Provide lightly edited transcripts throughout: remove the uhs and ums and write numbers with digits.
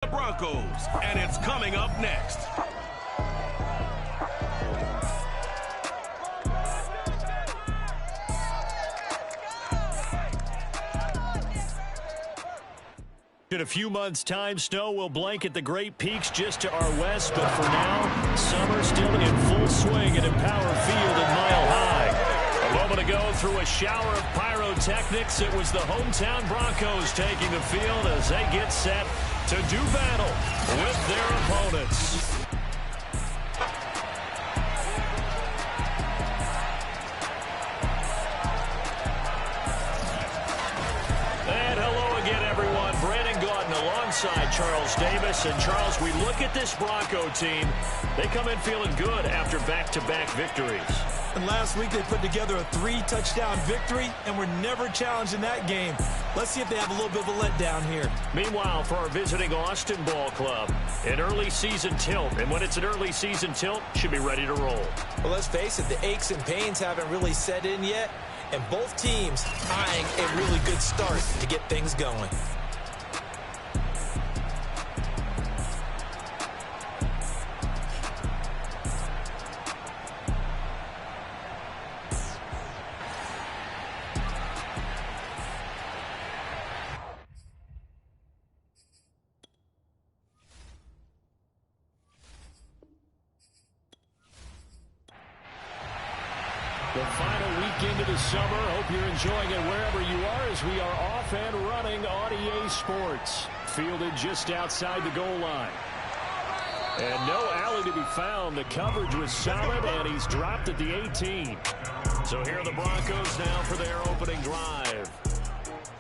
The Broncos, and it's coming up next. In a few months' time, snow will blanket the Great Peaks just to our west, but for now, summer still in full swing at Empower Field in Mile High. A moment ago, through a shower of pyrotechnics, it was the hometown Broncos taking the field as they get set to do battle with their opponents. Alongside Charles Davis. And Charles, we look at this Bronco team. They come in feeling good after back-to-back victories. And last week they put together a 3-touchdown victory and were never challenged in that game. Let's see if they have a little bit of a letdown here. Meanwhile, for our visiting Austin Ball Club, an early season tilt. And when it's an early season tilt, should be ready to roll. Well, let's face it, the aches and pains haven't really set in yet. And both teams eyeing a really good start to get things going. The final week into the summer. Hope you're enjoying it wherever you are as we are off and running on EA Sports. Fielded just outside the goal line. And no alley to be found. The coverage was solid, and he's dropped at the 18. So here are the Broncos now for their opening drive.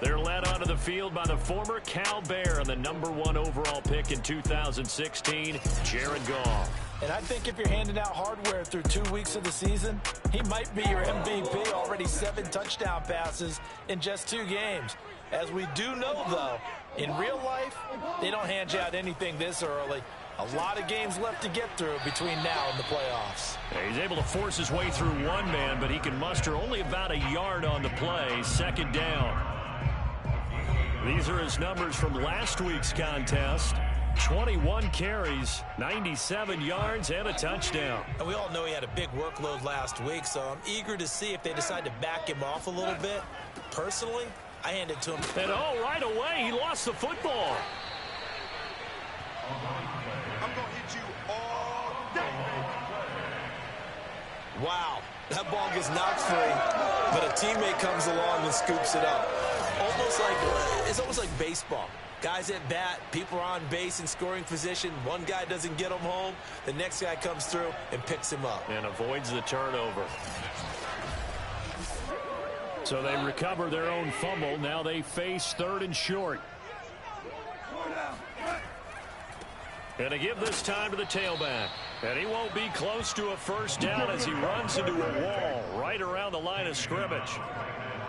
They're led onto the field by the former Cal Bear and the #1 overall pick in 2016, Jared Goff. And I think if you're handing out hardware through 2 weeks of the season, he might be your MVP. Already 7 touchdown passes in just 2 games. As we do know, though, in real life, they don't hand you out anything this early. A lot of games left to get through between now and the playoffs. Yeah, he's able to force his way through one man, but he can muster only about a yard on the play. Second down. These are his numbers from last week's contest. 21 carries, 97 yards, and a touchdown. And we all know he had a big workload last week, so I'm eager to see if they decide to back him off a little bit. Personally, I hand it to him. And right away, he lost the football. I'm going to hit you all day. Wow, that ball gets knocked free, but a teammate comes along and scoops it up. It's almost like baseball. Guys at bat, people are on base in scoring position. One guy doesn't get him home. The next guy comes through and picks him up. And avoids the turnover. So they recover their own fumble. Now they face 3rd and short. And they give this time to the tailback. And he won't be close to a first down as he runs into a wall right around the line of scrimmage.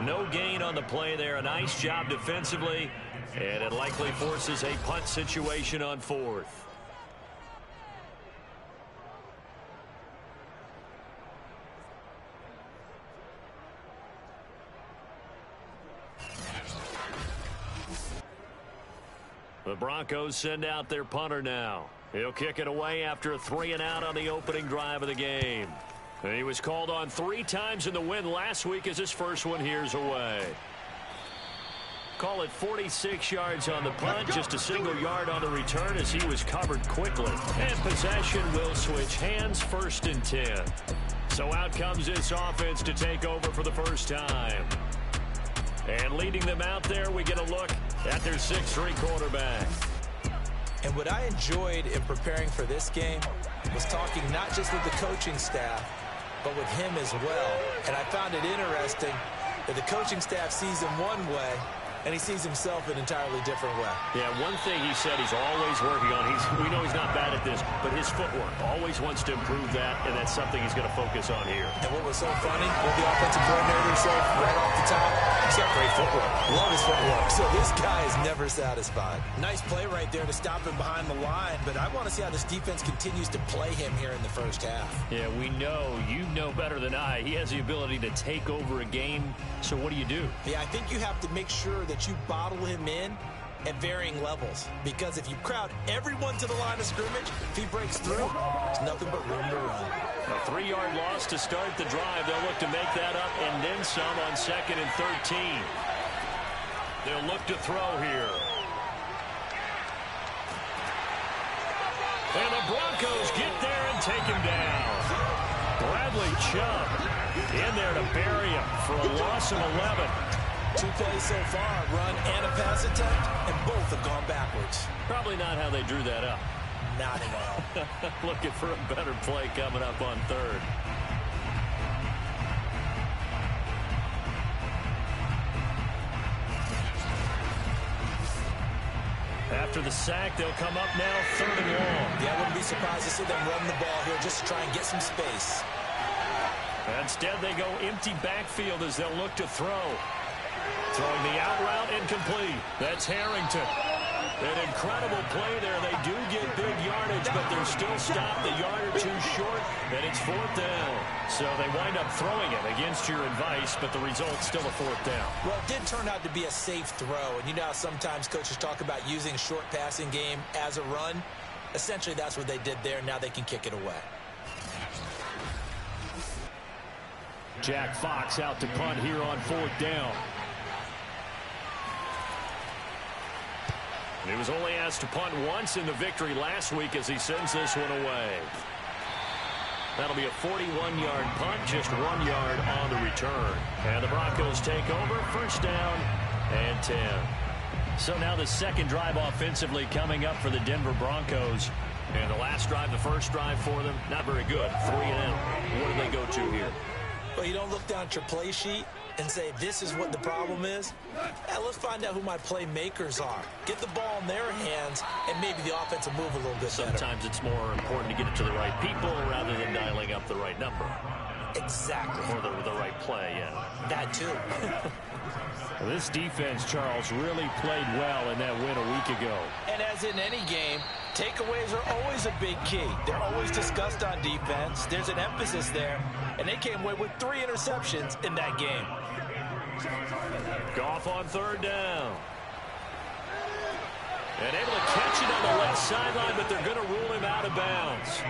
No gain on the play there. A nice job defensively. And it likely forces a punt situation on 4th. The Broncos send out their punter now. He'll kick it away after a 3-and-out on the opening drive of the game. And he was called on 3 times in the win last week as his first one here's away. Call it 46 yards on the punt, just a single yard on the return as he was covered quickly. And possession will switch hands, 1st and 10. So out comes this offense to take over for the first time. And leading them out there, we get a look at their 6'3" quarterback. And what I enjoyed in preparing for this game was talking not just with the coaching staff, but with him as well. And I found it interesting that the coaching staff sees him one way, and he sees himself an entirely different way. Yeah, one thing he said he's always working on. We know he's not bad at this, but his footwork. Always wants to improve that, and that's something he's going to focus on here. And what was so funny, what the offensive coordinator said right off the top, he's got great footwork. Love his footwork. So this guy is never satisfied. Nice play right there to stop him behind the line, but I want to see how this defense continues to play him here in the first half. Yeah, we know. You know better than I. He has the ability to take over a game, so what do you do? Yeah, I think you have to make sure that you bottle him in at varying levels, because if you crowd everyone to the line of scrimmage, if he breaks through, there's nothing but room to run. A 3-yard loss to start the drive. They'll look to make that up and then some on 2nd and 13. They'll look to throw here. And the Broncos get there and take him down. Bradley Chubb in there to bury him for a loss of 11. 2 plays so far, run and a pass attempt, and both have gone backwards. Probably not how they drew that up. Not at all. Looking for a better play coming up on 3rd. After the sack, they'll come up now 3rd and long. Yeah, I wouldn't be surprised to see them run the ball here just to try and get some space. Instead, they go empty backfield as they'll look to throw. Throwing the out route incomplete. That's Harrington. An incredible play there. They do get big yardage, but they're still stopped a yard or 2 short, and it's 4th down. So they wind up throwing it against your advice, but the result's still a 4th down. Well, it did turn out to be a safe throw, and you know how sometimes coaches talk about using short passing game as a run? Essentially, that's what they did there. Now they can kick it away. Jack Fox out to punt here on 4th down. He was only asked to punt once in the victory last week as he sends this one away. That'll be a 41-yard punt, just 1 yard on the return. And the Broncos take over, 1st down and 10. So now the 2nd drive offensively coming up for the Denver Broncos. And the last drive, the 1st drive for them, not very good. 3 and out. What do they go to here? Well, you don't look down at your play sheet and say, this is what the problem is. Let's find out who my playmakers are. Get the ball in their hands, and maybe the offense will move a little bit better. Sometimes it's more important to get it to the right people rather than dialing up the right number. Exactly. Or the right play, yeah. That too. This defense, Charles, really played well in that win a week ago. And as in any game, takeaways are always a big key. They're always discussed on defense. There's an emphasis there, and they came away with 3 interceptions in that game. Goff on 3rd down. And able to catch it on the left sideline, but they're going to rule him out of bounds.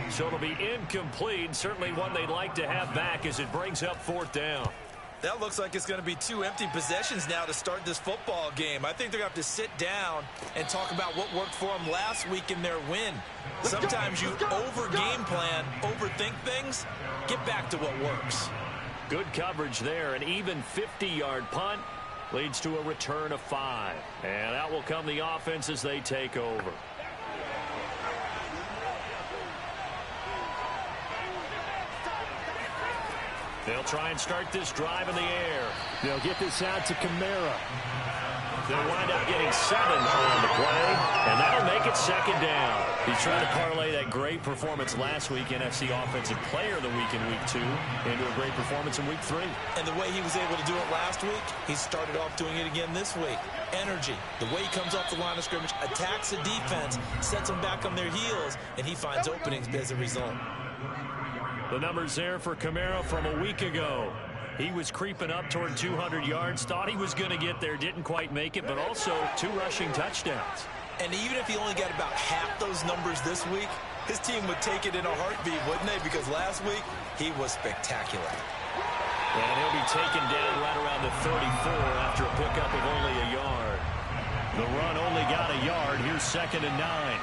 So it'll be incomplete. Certainly one they'd like to have back as it brings up 4th down. That looks like it's going to be 2 empty possessions now to start this football game. I think they're going to have to sit down and talk about what worked for them last week in their win. Sometimes you over-game plan, overthink things. Get back to what works. Good coverage there. An even 50-yard punt leads to a return of 5. And out will come the offense as they take over. They'll try and start this drive in the air. They'll get this out to Kamara. They'll wind up getting 7 on the play, and that'll make it 2nd down. He's trying to parlay that great performance last week, NFC Offensive Player of the Week in Week 2, into a great performance in Week 3. And the way he was able to do it last week, he started off doing it again this week. Energy, the way he comes off the line of scrimmage, attacks the defense, sets them back on their heels, and he finds openings as a result. The numbers there for Kamara from a week ago. He was creeping up toward 200 yards, thought he was going to get there, didn't quite make it, but also 2 rushing touchdowns. And even if he only got about half those numbers this week, his team would take it in a heartbeat, wouldn't they? Because last week, he was spectacular. And he'll be taken down right around the 34 after a pickup of only a yard. The run only got a yard. Here's 2nd and 9.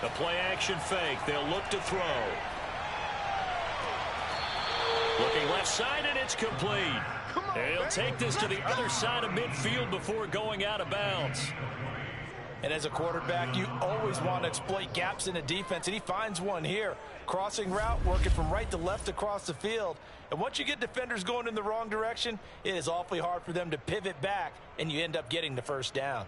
A play-action fake. They'll look to throw. Looking left side, and it's complete. And he'll take this to the other side of midfield before going out of bounds. And as a quarterback, you always want to exploit gaps in the defense, and he finds one here. Crossing route, working from right to left across the field. And once you get defenders going in the wrong direction, it is awfully hard for them to pivot back, and you end up getting the 1st down.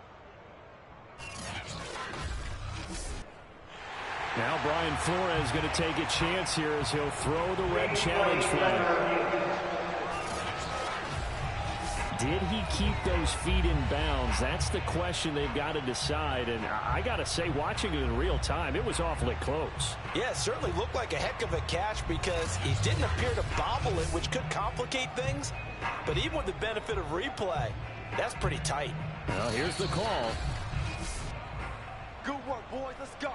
Now Brian Flores is going to take a chance here as he'll throw the red challenge flag. did he keep those feet in bounds? That's the question they've got to decide. And I got to say, watching it in real time, it was awfully close. Yeah, it certainly looked like a heck of a catch because he didn't appear to bobble it, which could complicate things. But even with the benefit of replay, that's pretty tight. Well, here's the call. Good work, boys. Let's go.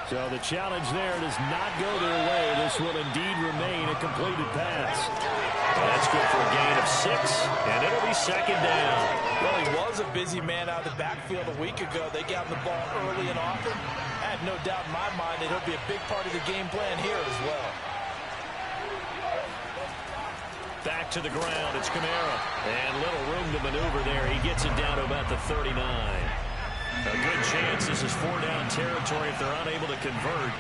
So the challenge there does not go their way. This will indeed remain a completed pass. That's good for a gain of 6, and it'll be second down. Well, he was a busy man out of the backfield a week ago. They got him the ball early and often. I have no doubt in my mind that he'll be a big part of the game plan here as well. Back to the ground, it's Kamara. And little room to maneuver there. He gets it down to about the 39. A good chance this is 4-down territory if they're unable to convert.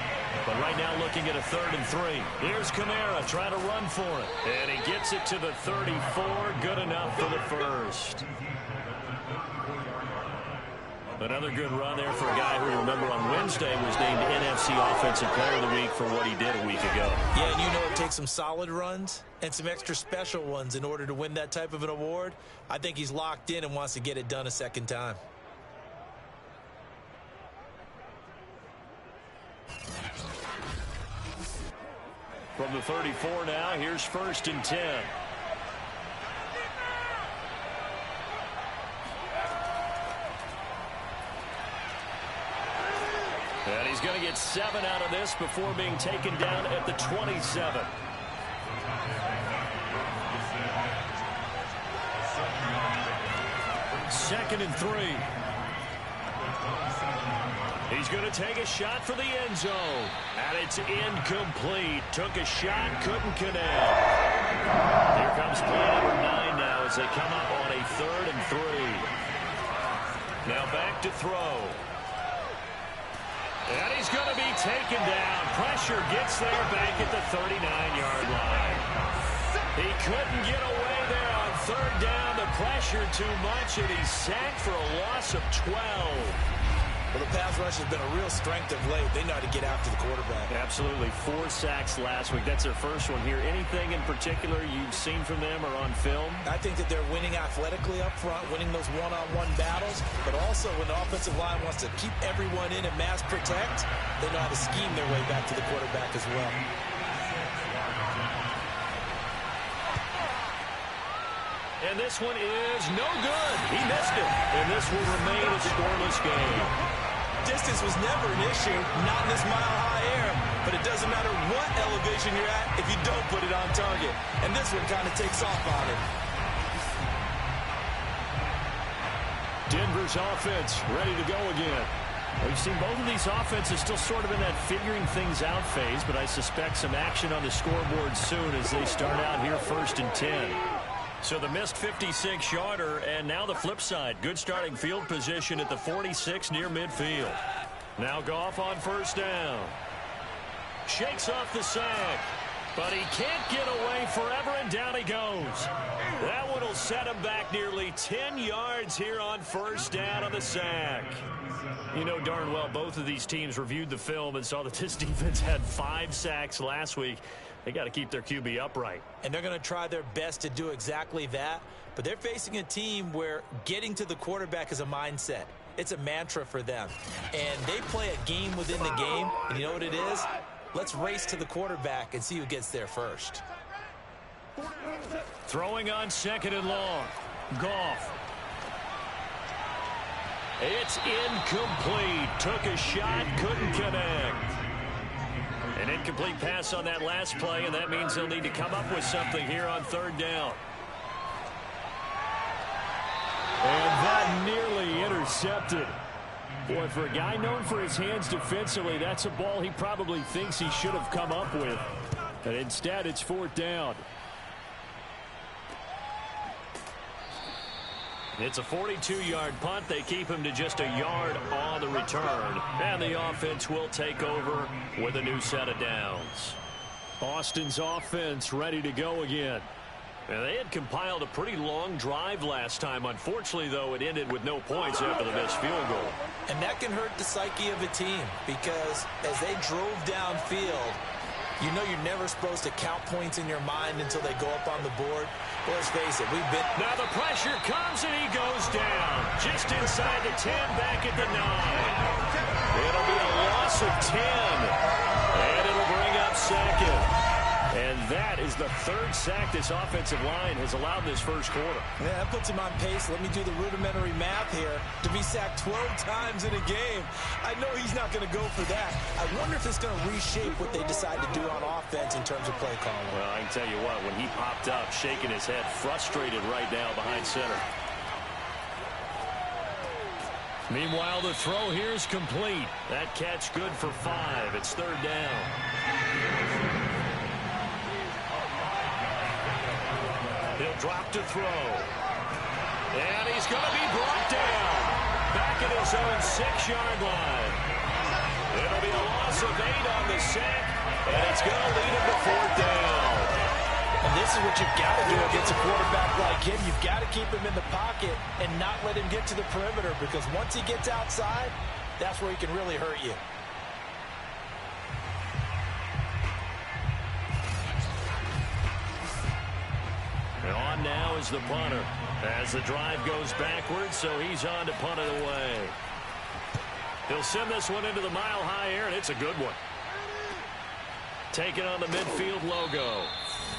But right now looking at a 3rd and 3. Here's Kamara trying to run for it. And he gets it to the 34. Good enough for the first. Another good run there for a guy who, remember, on Wednesday was named NFC Offensive Player of the Week for what he did a week ago. Yeah, and you know it takes some solid runs and some extra special ones in order to win that type of an award. I think he's locked in and wants to get it done a second time. From the 34 now, here's 1st and 10. And he's going to get 7 out of this before being taken down at the 27. Second and 3. He's going to take a shot for the end zone. And it's incomplete. Took a shot, couldn't connect. Here comes play number 9 now as they come up on a 3rd and 3. Now back to throw. And he's going to be taken down. Pressure gets there back at the 39-yard line. He couldn't get away there on 3rd down. The pressure too much, and he's sacked for a loss of 12. Well, the pass rush has been a real strength of late. They know how to get after the quarterback. Absolutely. 4 sacks last week. That's their first one here. Anything in particular you've seen from them or on film? I think that they're winning athletically up front, winning those one-on-one battles, but also when the offensive line wants to keep everyone in and mass protect, they know how to scheme their way back to the quarterback as well. And this one is no good. He missed it. And this will remain a scoreless game. Distance was never an issue, not in this mile-high air, but it doesn't matter what elevation you're at if you don't put it on target. And this one kind of takes off on it. Denver's offense ready to go again. We've seen both of these offenses still sort of in that figuring things out phase, but I suspect some action on the scoreboard soon as they start out here 1st and 10. So the missed 56-yarder, and now the flip side. Good starting field position at the 46 near midfield. Now Goff on 1st down. Shakes off the sack, but he can't get away forever, and down he goes. That one will set him back nearly 10 yards here on 1st down on the sack. You know darn well both of these teams reviewed the film and saw that this defense had 5 sacks last week. They got to keep their QB upright. And they're going to try their best to do exactly that. But they're facing a team where getting to the quarterback is a mindset. It's a mantra for them. And they play a game within the game. And you know what it is? Let's race to the quarterback and see who gets there first. Throwing on 2nd and long. Goff. It's incomplete. Took a shot, couldn't connect. An incomplete pass on that last play, and that means they'll need to come up with something here on 3rd down. And that nearly intercepted. Boy, for a guy known for his hands defensively, that's a ball he probably thinks he should have come up with. And instead, it's 4th down. It's a 42-yard punt. They keep him to just a yard on the return. And the offense will take over with a new set of downs. Austin's offense ready to go again. And they had compiled a pretty long drive last time. Unfortunately, though, it ended with no points after the missed field goal. And that can hurt the psyche of a team because as they drove downfield, You know you're never supposed to count points in your mind until they go up on the board. Well, let's face it, we've been... Now the pressure comes and he goes down. Just inside the 10, back at the 9. It'll be a loss of 10. And it'll bring up second. And that is the third sack this offensive line has allowed this first quarter. Yeah, that puts him on pace. Let me do the rudimentary math here. To be sacked 12 times in a game, I know he's not going to go for that. I wonder if it's going to reshape what they decide to do on offense in terms of play calling. Well, I can tell you what, when he popped up, shaking his head, frustrated right now behind center. Meanwhile, the throw here is complete. That catch good for 5. It's third down. He'll drop to throw. And he's going to be brought down. Back at his own 6-yard line. It'll be a loss of 8 on the sack. And it's going to lead him to fourth down. And this is what you've got to do against a quarterback like him. You've got to keep him in the pocket and not let him get to the perimeter, because once he gets outside, that's where he can really hurt you. And on now is the punter as the drive goes backwards, so he's on to punt it away. He'll send this one into the mile-high air, and it's a good one. Taking on the midfield logo.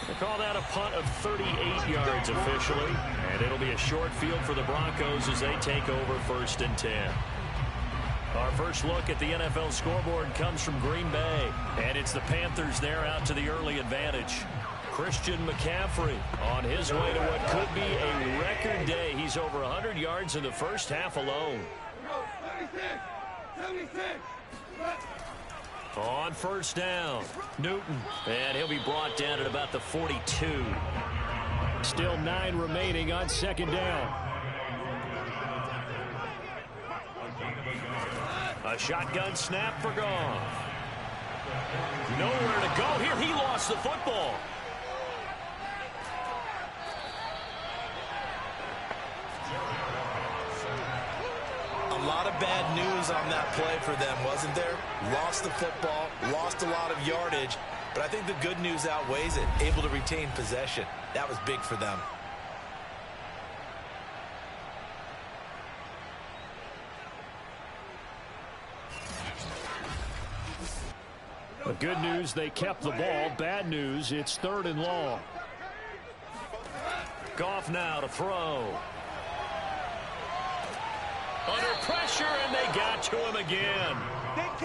They call that a punt of 38 yards officially, and it'll be a short field for the Broncos as they take over 1st and 10. Our first look at the NFL scoreboard comes from Green Bay, and it's the Panthers there out to the early advantage. Christian McCaffrey on his way to what could be a record day. He's over 100 yards in the first half alone. On first down, Newton, and he'll be brought down at about the 42. Still 9 remaining on second down. A shotgun snap for Goff. Nowhere to go here. He lost the football. A lot of bad news on that play for them, wasn't there? Lost the football, lost a lot of yardage, but I think the good news outweighs it. Able to retain possession. That was big for them. But good news, they kept the ball. Bad news, it's 3rd and long. Goff now to throw. Under pressure, and they got to him again.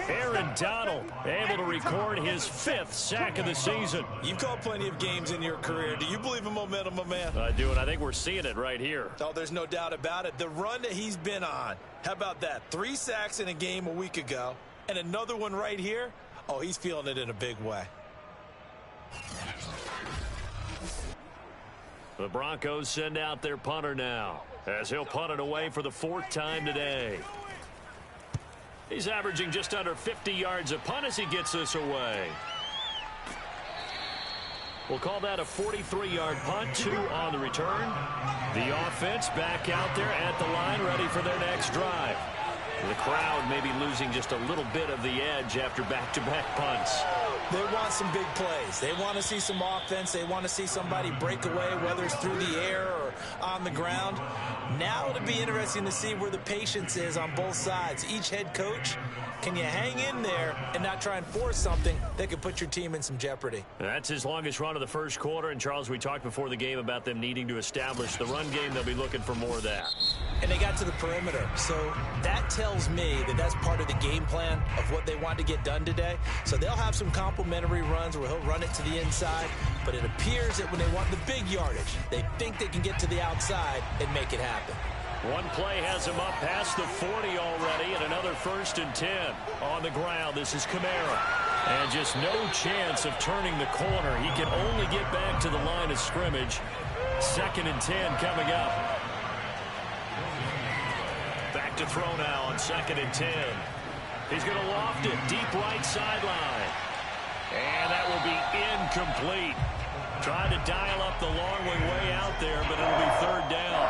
Aaron Donald able to record his 5th sack of the season. You've called plenty of games in your career. Do you believe in momentum, my man? I do, and I think we're seeing it right here. Oh, there's no doubt about it. The run that he's been on. How about that? 3 sacks in a game a week ago, and another one right here. Oh, he's feeling it in a big way. The Broncos send out their punter now, as he'll punt it away for the 4th time today. He's averaging just under 50 yards a punt as he gets this away. We'll call that a 43-yard punt, 2 on the return. The offense back out there at the line, ready for their next drive. The crowd may be losing just a little bit of the edge after back-to-back punts. They want some big plays. They want to see some offense. They want to see somebody break away, whether it's through the air or on the ground. Now it'll be interesting to see where the patience is on both sides. Each head coach, can you hang in there and not try and force something that could put your team in some jeopardy? That's his longest run of the first quarter. And, Charles, we talked before the game about them needing to establish the run game. They'll be looking for more of that. And they got to the perimeter. So that tells me that that's part of the game plan of what they want to get done today. So they'll have some complementary runs where he'll run it to the inside. But it appears that when they want the big yardage, they think they can get to the outside and make it happen. One play has him up past the 40 already, and another 1st and 10 on the ground. This is Kamara. And just no chance of turning the corner. He can only get back to the line of scrimmage. 2nd and 10 coming up. Back to throw now on 2nd and 10. He's going to loft it deep right sideline. And that will be incomplete. Trying to dial up the long way out there, but it'll be 3rd down.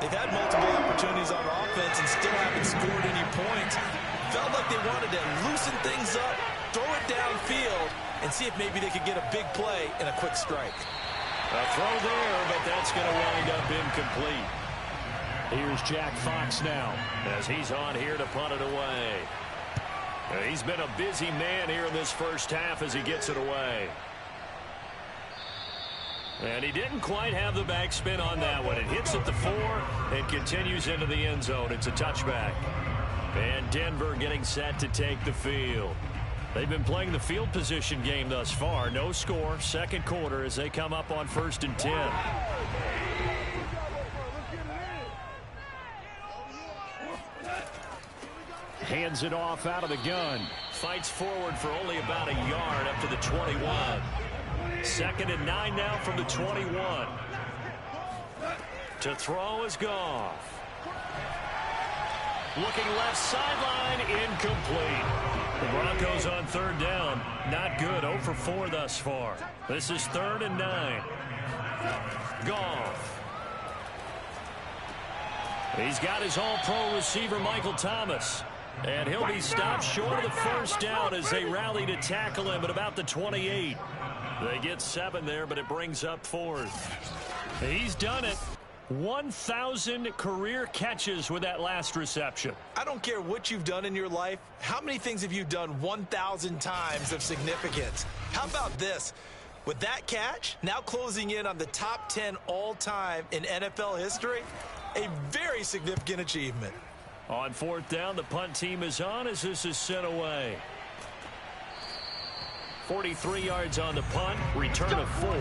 They've had multiple opportunities on offense and still haven't scored any points. Felt like they wanted to loosen things up, throw it downfield, and see if maybe they could get a big play and a quick strike. A throw there, but that's going to wind up incomplete. Here's Jack Fox now, as he's on here to punt it away. He's been a busy man here in this first half as he gets it away. And he didn't quite have the backspin on that one. It hits at the 4 and continues into the end zone. It's a touchback. And Denver getting set to take the field. They've been playing the field position game thus far. No score, second quarter as they come up on 1st and 10. hands it off out of the gun. Fights forward for only about a yard up to the 21. 2nd and 9 now from the 21. To throw is Goff. Looking left sideline, incomplete. The Broncos on 3rd down. Not good, 0 for 4 thus far. This is 3rd and 9. Goff. He's got his all-pro receiver, Michael Thomas. And he'll be stopped short of the 1st down as they rally to tackle him at about the 28. They get 7 there, but it brings up 4th. He's done it. 1,000 career catches with that last reception. I don't care what you've done in your life. How many things have you done 1,000 times of significance? How about this? With that catch, now closing in on the top 10 all-time in NFL history, a very significant achievement. On 4th down, the punt team is on as this is sent away. 43 yards on the punt, return of 4.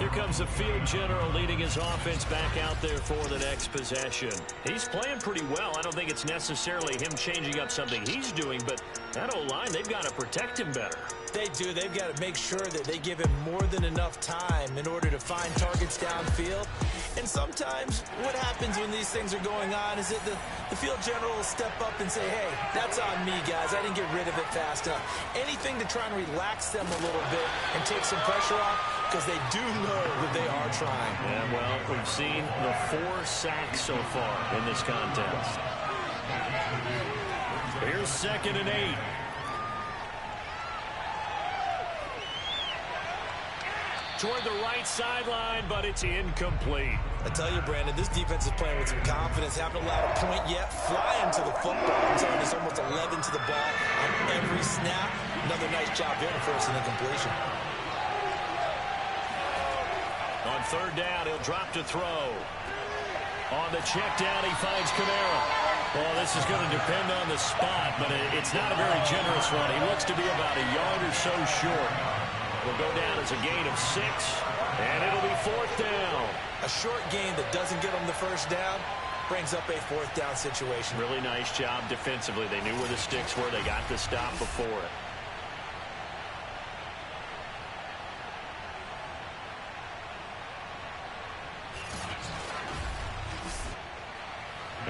Here comes the field general leading his offense back out there for the next possession. He's playing pretty well. I don't think it's necessarily him changing up something he's doing, but that O-line, they've got to protect him better. They do. They've got to make sure that they give him more than enough time in order to find targets downfield. And sometimes what happens when these things are going on is that the field general will step up and say, hey, that's on me, guys. I didn't get rid of it fast enough. Anything to try and relax them a little bit and take some pressure off, because they do know that they are trying. Yeah, well, we've seen the 4 sacks so far in this contest. Here's 2nd and 8. Toward the right sideline, but it's incomplete. I tell you, Brandon, this defense is playing with some confidence. Haven't allowed a point yet. Flying to the football. I'm telling you, it's almost 11 to the ball on every snap. Another nice job there for us in incompletion. On 3rd down, he'll drop to throw. On the check down, he finds Kamara. Well, this is going to depend on the spot, but it's not a very generous one. He looks to be about a yard or so short. Will go down as a gain of 6, and it'll be 4th down. A short gain that doesn't get them the 1st down brings up a 4th down situation. Really nice job defensively. They knew where the sticks were. They got the stop before it.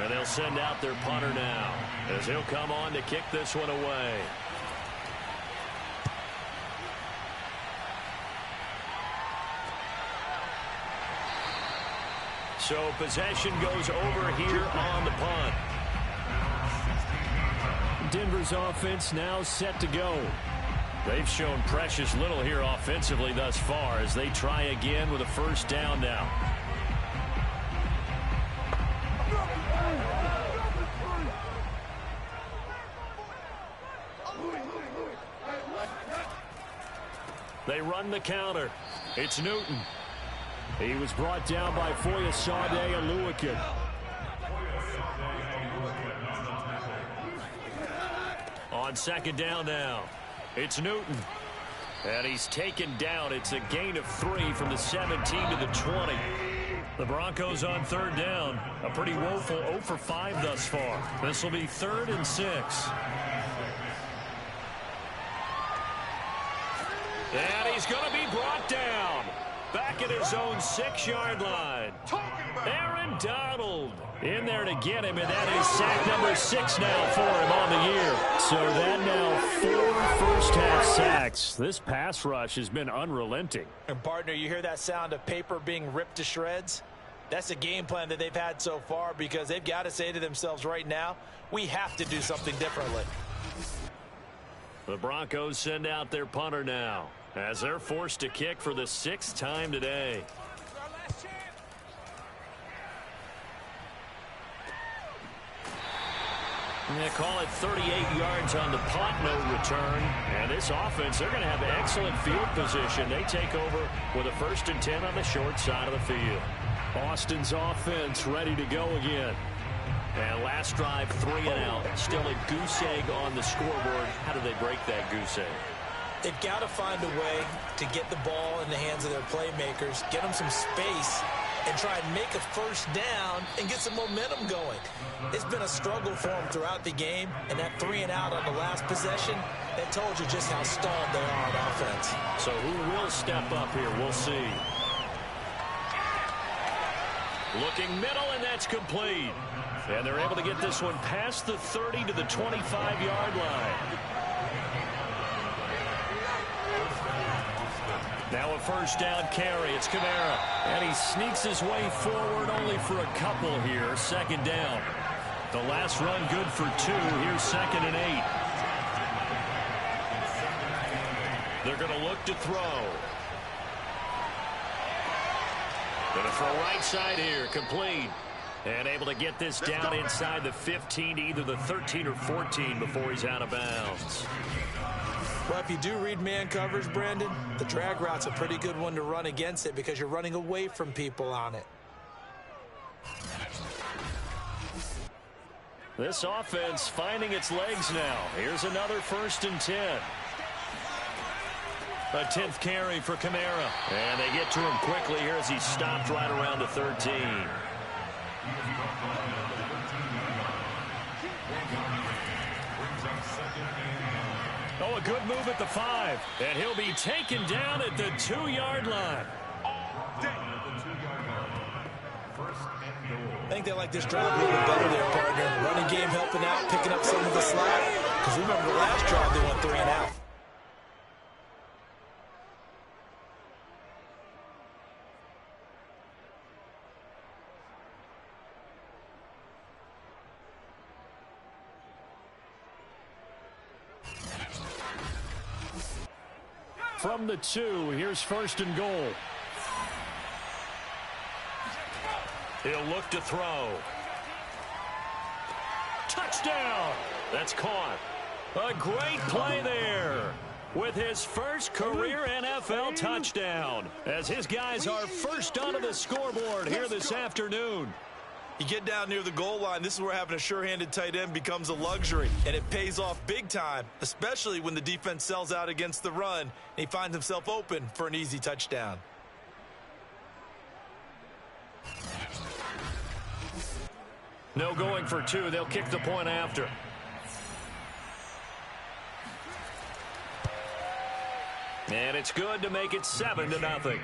And they'll send out their punter now as he'll come on to kick this one away. So possession goes over here on the punt. Denver's offense now set to go. They've shown precious little here offensively thus far as they try again with a 1st down now. They run the counter. It's Newton. He was brought down by Foyesade Oluwakin. On 2nd down now, it's Newton. And he's taken down. It's a gain of 3 from the 17 to the 20. The Broncos on 3rd down. A pretty woeful 0 for 5 thus far. This will be 3rd and 6. And he's going to be brought down. Back at his own 6-yard line. Aaron Donald in there to get him, and that is sack number 6 now for him on the year. So that now 4 first-half sacks. This pass rush has been unrelenting. And partner, you hear that sound of paper being ripped to shreds? That's the game plan that they've had so far, because they've got to say to themselves right now, we have to do something differently. The Broncos send out their punter now as they're forced to kick for the 6th time today. They call it 38 yards on the punt, no return. And this offense, they're going to have excellent field position. They take over with a 1st and 10 on the short side of the field. Austin's offense ready to go again. And last drive, 3 and out. Still a goose egg on the scoreboard. How do they break that goose egg? They've got to find a way to get the ball in the hands of their playmakers, get them some space, and try and make a 1st down and get some momentum going. It's been a struggle for them throughout the game, and that 3 and out on the last possession, that told you just how stalled they are on offense. So who will step up here? We'll see. Looking middle, and that's complete. And they're able to get this one past the 30 to the 25-yard line. Now a 1st down carry. It's Kamara. And he sneaks his way forward only for a couple here. 2nd down. The last run good for 2. Here's 2nd and 8. They're going to look to throw. Going to throw right side here. Complete. And able to get this down inside the 15 to either the 13 or 14 before he's out of bounds. Well, if you do read man coverage, Brandon, the drag route's a pretty good one to run against it because you're running away from people on it. This offense finding its legs now. Here's another 1st and 10. A 10th carry for Kamara. And they get to him quickly here as he stopped right around the 13. Oh, a good move at the 5. And he'll be taken down at the 2-yard line. I think they like this drive a little bit better there, partner. Running game helping out, picking up some of the slack. Because remember the last drive, they went 3 and out. From the 2, here's 1st and goal. He'll look to throw. Touchdown! That's caught. A great play there with his first career NFL touchdown as his guys are first onto the scoreboard here this afternoon. You get down near the goal line, this is where having a sure-handed tight end becomes a luxury, and it pays off big time, especially when the defense sells out against the run, and he finds himself open for an easy touchdown. No going for 2. They'll kick the point after. And it's good to make it 7-0.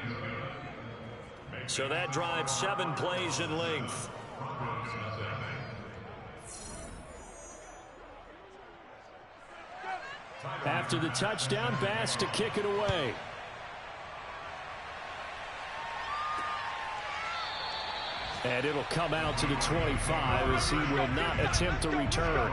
So that drives 7 plays in length. After the touchdown, Bass to kick it away. And it'll come out to the 25 as he will not attempt a return.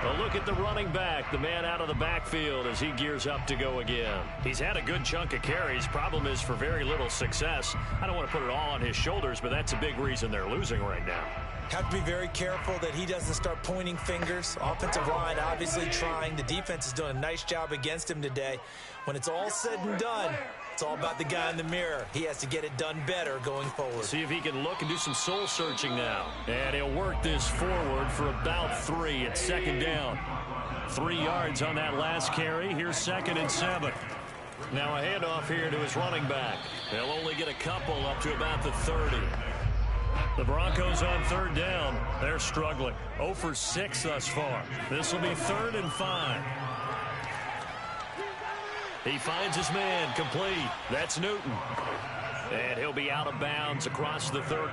A look at the running back, the man out of the backfield as he gears up to go again. He's had a good chunk of carries. Problem is for very little success. I don't want to put it all on his shoulders, but that's a big reason they're losing right now. Have to be very careful that he doesn't start pointing fingers. Offensive line obviously trying. The defense is doing a nice job against him today. When it's all said and done, it's all about the guy in the mirror. He has to get it done better going forward. See if he can look and do some soul searching now. And he'll work this forward for about 3. It's 2nd down. 3 yards on that last carry. Here's 2nd and 7. Now a handoff here to his running back. They'll only get a couple up to about the 30. The Broncos on 3rd down. They're struggling. 0 for 6 thus far. This will be 3rd and 5. He finds his man complete. That's Newton. And he'll be out of bounds across the 30.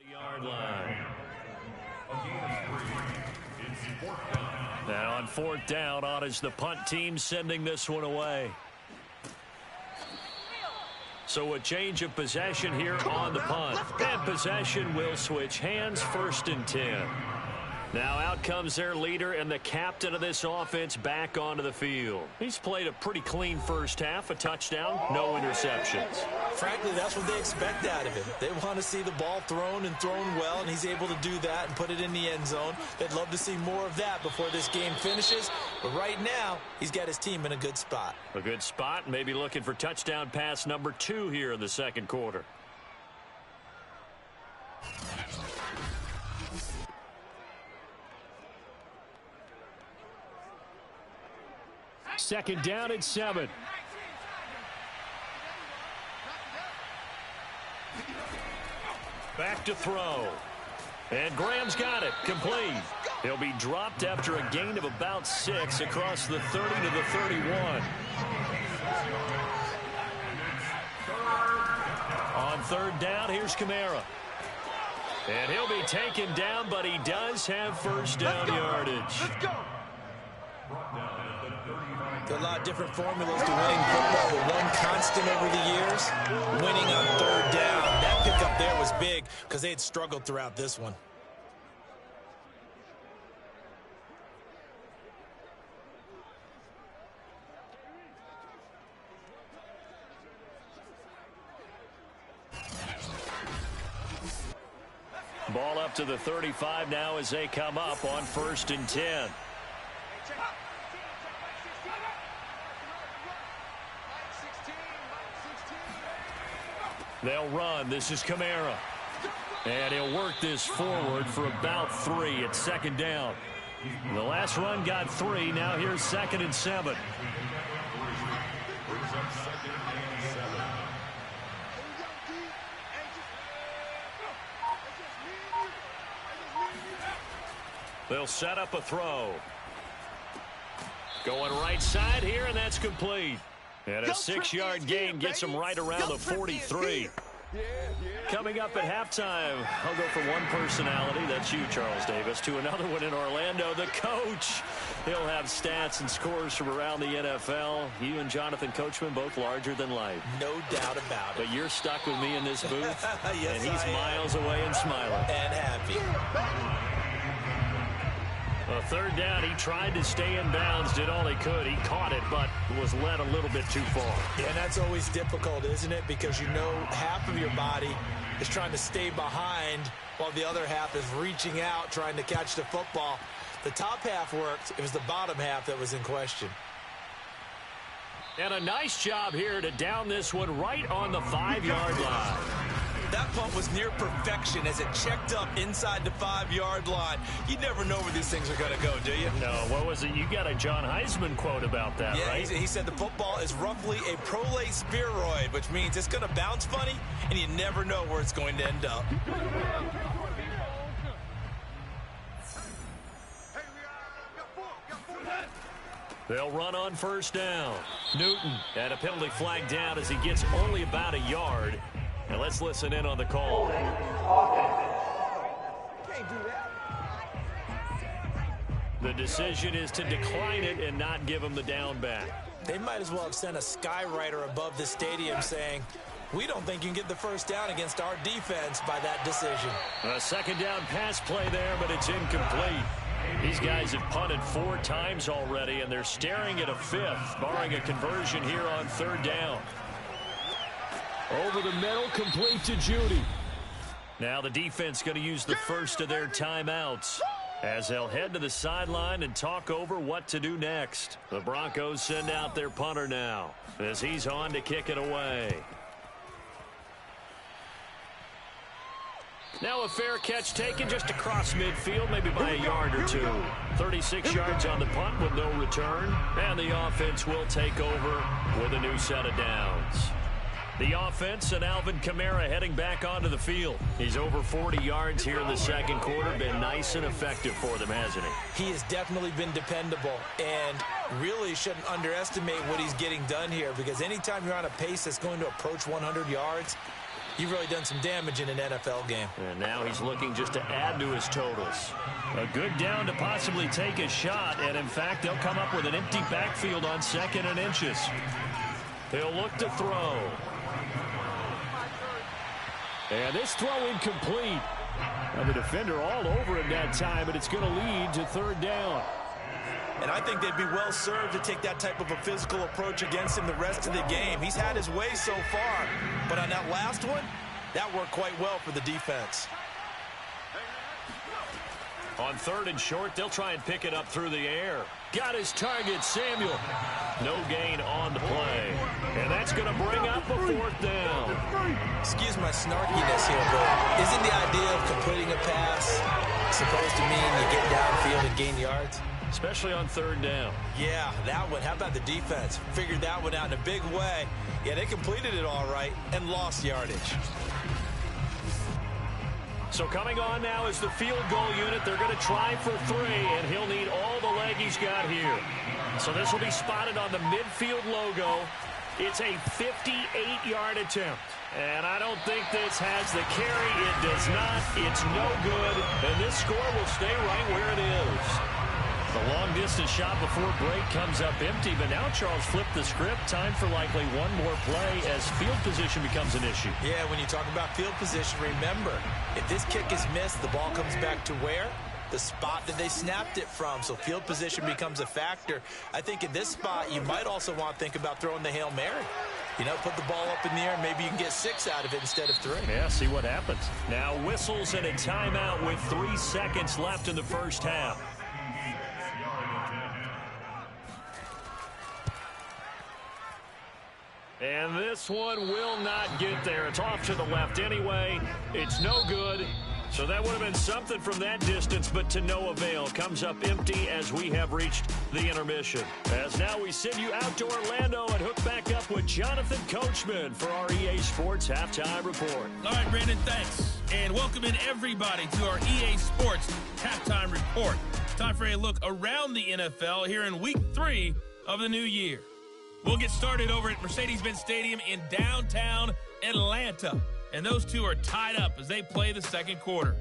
Yard line. Now on 4th down, on is the punt team sending this one away. So a change of possession here on the punt. And possession will switch hands, 1st and 10. Now out comes their leader and the captain of this offense back onto the field. He's played a pretty clean first half, a touchdown, no interceptions. Frankly, that's what they expect out of him. They want to see the ball thrown and thrown well, and he's able to do that and put it in the end zone. They'd love to see more of that before this game finishes. But right now, he's got his team in a good spot. A good spot, maybe looking for touchdown pass number 2 here in the 2nd quarter. Second down and 7. Back to throw. And Graham's got it. Complete. He'll be dropped after a gain of about 6 across the 30 to the 31. On 3rd down, here's Kamara. And he'll be taken down, but he does have 1st down yardage. Let's go. There are a lot of different formulas to winning football, but one constant over the years, winning on 3rd down. That pickup there was big because they had struggled throughout this one. Ball up to the 35 now as they come up on 1st and 10. They'll run. This is Kamara. And he'll work this forward for about 3. It's 2nd down. The last run got 3. Now here's 2nd and 7. They'll set up a throw. Going right side here, and that's complete. And a 6-yard gain gets him right around the 43. Coming up at halftime, I'll go from one personality, that's you, Charles Davis, to another one in Orlando, the coach. He'll have stats and scores from around the NFL. You and Jonathan Coachman, both larger than life. No doubt about it. But you're stuck with me in this booth, yes, and he's miles away and smiling. And happy. 3rd down, he tried to stay in bounds, did all he could. He caught it, but was led a little bit too far. Yeah, that's always difficult, isn't it? Because you know half of your body is trying to stay behind while the other half is reaching out, trying to catch the football. The top half worked. It was the bottom half that was in question. And a nice job here to down this one right on the 5-yard line. That punt was near perfection as it checked up inside the 5-yard line. You never know where these things are going to go, do you? No, what was it? You got a John Heisman quote about that, yeah, right? He said the football is roughly a prolate spheroid, which means it's going to bounce funny, and you never know where it's going to end up. They'll run on 1st down. Newton and a penalty flag down as he gets only about a yard. And let's listen in on the call. The decision is to decline it and not give him the down back. They might as well have sent a skywriter above the stadium saying, we don't think you can get the 1st down against our defense by that decision. A 2nd down pass play there, but it's incomplete. These guys have punted 4 times already, and they're staring at a 5th, barring a conversion here on 3rd down. Over the middle, complete to Judy. Now the defense going to use the first of their timeouts as they'll head to the sideline and talk over what to do next. The Broncos send out their punter now as he's on to kick it away. Now a fair catch taken just across midfield, maybe by a yard or 2. 36 yards on the punt with no return, and the offense will take over with a new set of downs. The offense and Alvin Kamara heading back onto the field. He's over 40 yards here in the 2nd quarter. Been nice and effective for them, hasn't he? He has definitely been dependable and really shouldn't underestimate what he's getting done here because anytime you're on a pace that's going to approach 100 yards, You've really done some damage in an NFL game. And now he's looking just to add to his totals. A good down to possibly take a shot, and in fact, they'll come up with an empty backfield on 2nd and inches. He'll look to throw. And this throw incomplete. And the defender all over him that time, but it's going to lead to 3rd down. And I think they'd be well served to take that type of a physical approach against him the rest of the game. He's had his way so far, but on that last one, that worked quite well for the defense. On 3rd and short, they'll try and pick it up through the air. Got his target, Samuel. No gain on the play. And that's going to bring up a 4th down. Excuse my snarkiness here, but isn't the idea of completing a pass supposed to mean you get downfield and gain yards? Especially on 3rd down. Yeah, that one. How about the defense? Figured that one out in a big way. Yeah, they completed it all right and lost yardage. So coming on now is the field goal unit. They're going to try for 3, and he'll need all the leg he's got here. So this will be spotted on the midfield logo. It's a 58-yard attempt. And I don't think this has the carry. It does not. It's no good. And this score will stay right where it is. The long-distance shot before break comes up empty, but now Charles flipped the script. Time for likely one more play as field position becomes an issue. Yeah, when you talk about field position, remember, if this kick is missed, the ball comes back to where? The spot that they snapped it from. So field position becomes a factor. I think in this spot, you might also want to think about throwing the Hail Mary. You know, put the ball up in the air, and maybe you can get 6 out of it instead of 3. Yeah, see what happens. Now whistles and a timeout with 3 seconds left in the first half. And this one will not get there. It's off to the left anyway. It's no good. So that would have been something from that distance, but to no avail. Comes up empty as we have reached the intermission. As now we send you out to Orlando and hook back up with Jonathan Coachman for our EA Sports Halftime Report. All right, Brandon, thanks. And welcome in everybody to our EA Sports Halftime Report. Time for a look around the NFL here in Week 3 of the new year. We'll get started over at Mercedes-Benz Stadium in downtown Atlanta. And those two are tied up as they play the second quarter.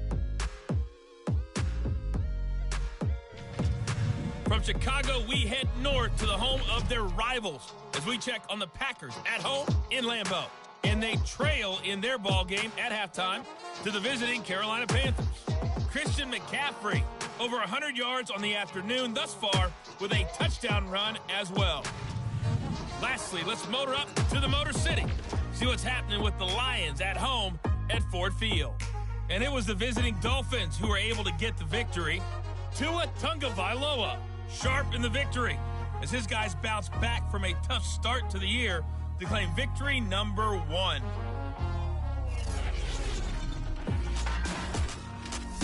From Chicago, we head north to the home of their rivals as we check on the Packers at home in Lambeau. And they trail in their ball game at halftime to the visiting Carolina Panthers. Christian McCaffrey, over 100 yards on the afternoon thus far with a touchdown run as well. Lastly, let's motor up to the Motor City. See what's happening with the Lions at home at Ford Field. And it was the visiting Dolphins who were able to get the victory. Tua Tagovailoa, sharp in the victory, as his guys bounce back from a tough start to the year to claim victory number 1.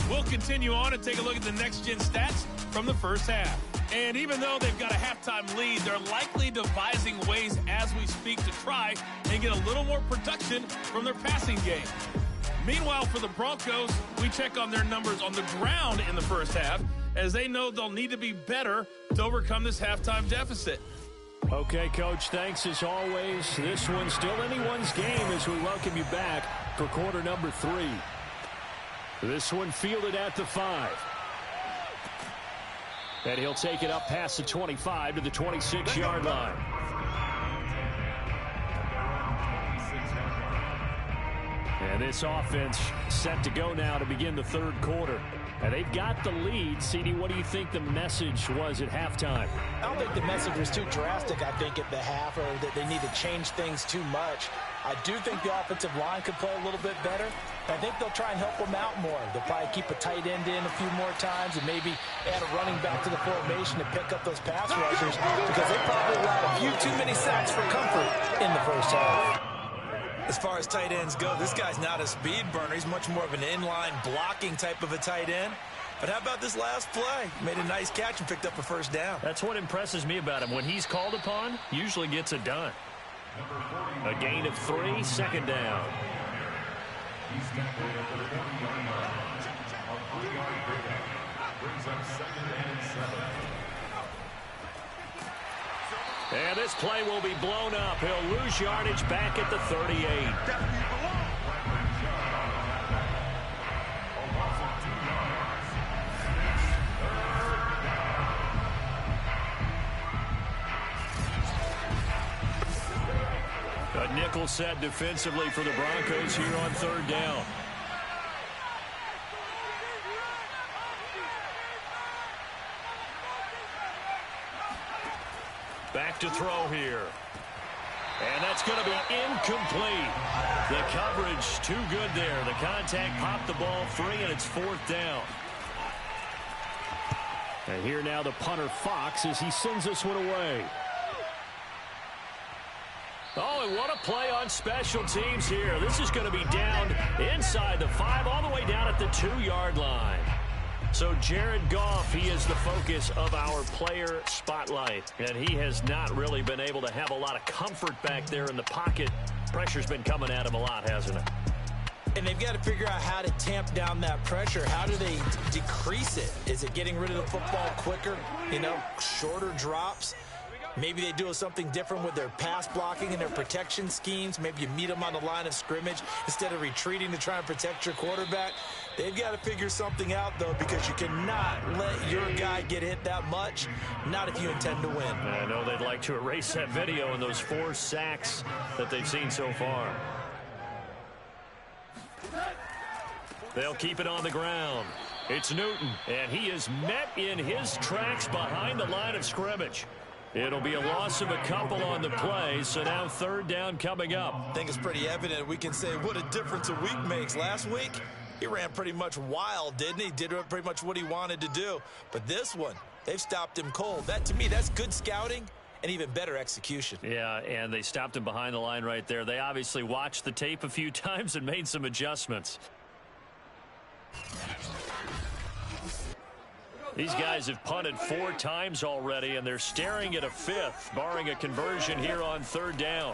We'll continue on and take a look at the next-gen stats from the first half. And even though they've got a halftime lead, they're likely devising ways as we speak to try and get a little more production from their passing game. Meanwhile, for the Broncos, we check on their numbers on the ground in the first half, as they know they'll need to be better to overcome this halftime deficit. Okay, Coach, thanks as always. This one's still anyone's game as we welcome you back for quarter number 3. This one fielded at the 5. And he'll take it up past the 25 to the 26-yard line. And this offense set to go now to begin the third quarter. And they've got the lead. CD, what do you think the message was at halftime? I don't think the message was too drastic, I think, at the half, or that they need to change things too much. I do think the offensive line could play a little bit better. I think they'll try and help them out more. They'll probably keep a tight end in a few more times and maybe add a running back to the formation to pick up those pass rushers, because they probably allowed a few too many sacks for comfort in the first half. As far as tight ends go, this guy's not a speed burner. He's much more of an inline blocking type of a tight end. But how about this last play? Made a nice catch and picked up a first down. That's what impresses me about him. When he's called upon, usually gets it done. A gain of 3, second down. And this play will be blown up. He'll lose yardage back at the 38. A nickel set defensively for the Broncos here on third down. Back to throw here. And that's going to be incomplete. The coverage too good there. The contact popped the ball free, and it's fourth down. And here now the punter Fox as he sends this one away. Oh, and what a play on special teams here. This is going to be down inside the 5, all the way down at the 2-yard line. So Jared Goff, he is the focus of our player spotlight. And he has not really been able to have a lot of comfort back there in the pocket. Pressure's been coming at him a lot, hasn't it? And they've got to figure out how to tamp down that pressure. How do they decrease it? Is it getting rid of the football quicker? You know, shorter drops? Maybe they do something different with their pass blocking and their protection schemes. Maybe you meet them on the line of scrimmage instead of retreating to try and protect your quarterback. They've got to figure something out, though, because you cannot let your guy get hit that much, not if you intend to win. I know they'd like to erase that video and those 4 sacks that they've seen so far. They'll keep it on the ground. It's Newton, and he is met in his tracks behind the line of scrimmage. It'll be a loss of a couple on the play, so now third down coming up. I think it's pretty evident. We can say what a difference a week makes. Last week, he ran pretty much wild, didn't he? Did pretty much what he wanted to do. But this one, they've stopped him cold. That, to me, that's good scouting and even better execution. Yeah, and they stopped him behind the line right there. They obviously watched the tape a few times and made some adjustments. These guys have punted 4 times already, and they're staring at a 5th, barring a conversion here on third down.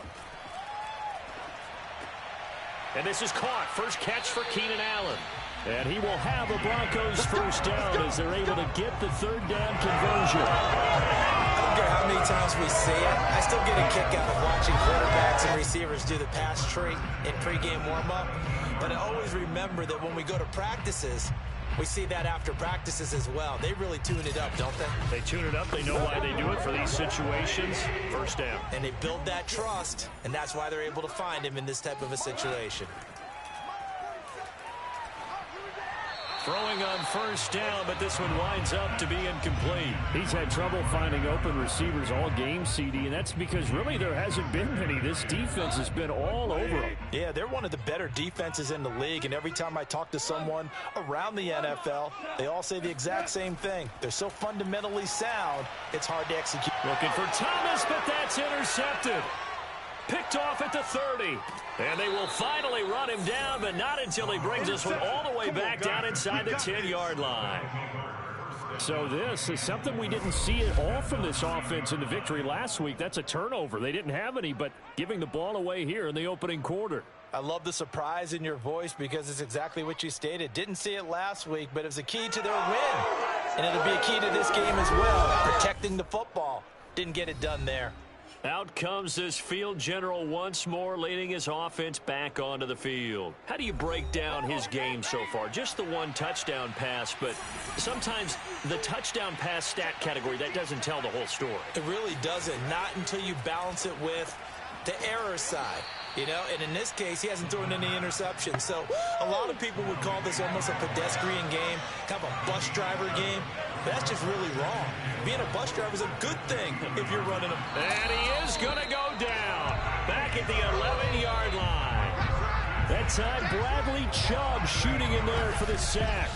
And this is caught. First catch for Keenan Allen. And he will have a Broncos first down as they're able to get the third down conversion. I don't care how many times we see it. I still get a kick out of watching quarterbacks and receivers do the pass tree in pregame warm-up. But I always remember that when we go to practices, we see that after practices as well. They really tune it up, don't they? They tune it up. They know why they do it for these situations. First down. And they build that trust, and that's why they're able to find him in this type of a situation. Throwing on first down, but this one winds up to be incomplete. He's had trouble finding open receivers all game, CD, and that's because really there hasn't been many. This defense has been all over them. Yeah, they're one of the better defenses in the league, and every time I talk to someone around the NFL, they all say the exact same thing. They're so fundamentally sound, it's hard to execute. Looking for Thomas, but that's intercepted. Picked off at the 30. And they will finally run him down, but not until he brings this one all the way back down inside the 10-yard line. So this is something we didn't see at all from this offense in the victory last week. That's a turnover. They didn't have any, but giving the ball away here in the opening quarter. I love the surprise in your voice because it's exactly what you stated. Didn't see it last week, but it was a key to their win. And it'll be a key to this game as well, protecting the football. Didn't get it done there. Out comes this field general once more, leading his offense back onto the field. How do you break down his game so far? Just the 1 touchdown pass, but sometimes the touchdown pass stat category, that doesn't tell the whole story. It really doesn't, not until you balance it with the error side. You know, and in this case, he hasn't thrown any interceptions. So a lot of people would call this almost a pedestrian game, kind of a bus driver game. But that's just really wrong. Being a bus driver is a good thing if you're running them. And he is going to go down back at the 11-yard line. That time, Bradley Chubb shooting in there for the sack.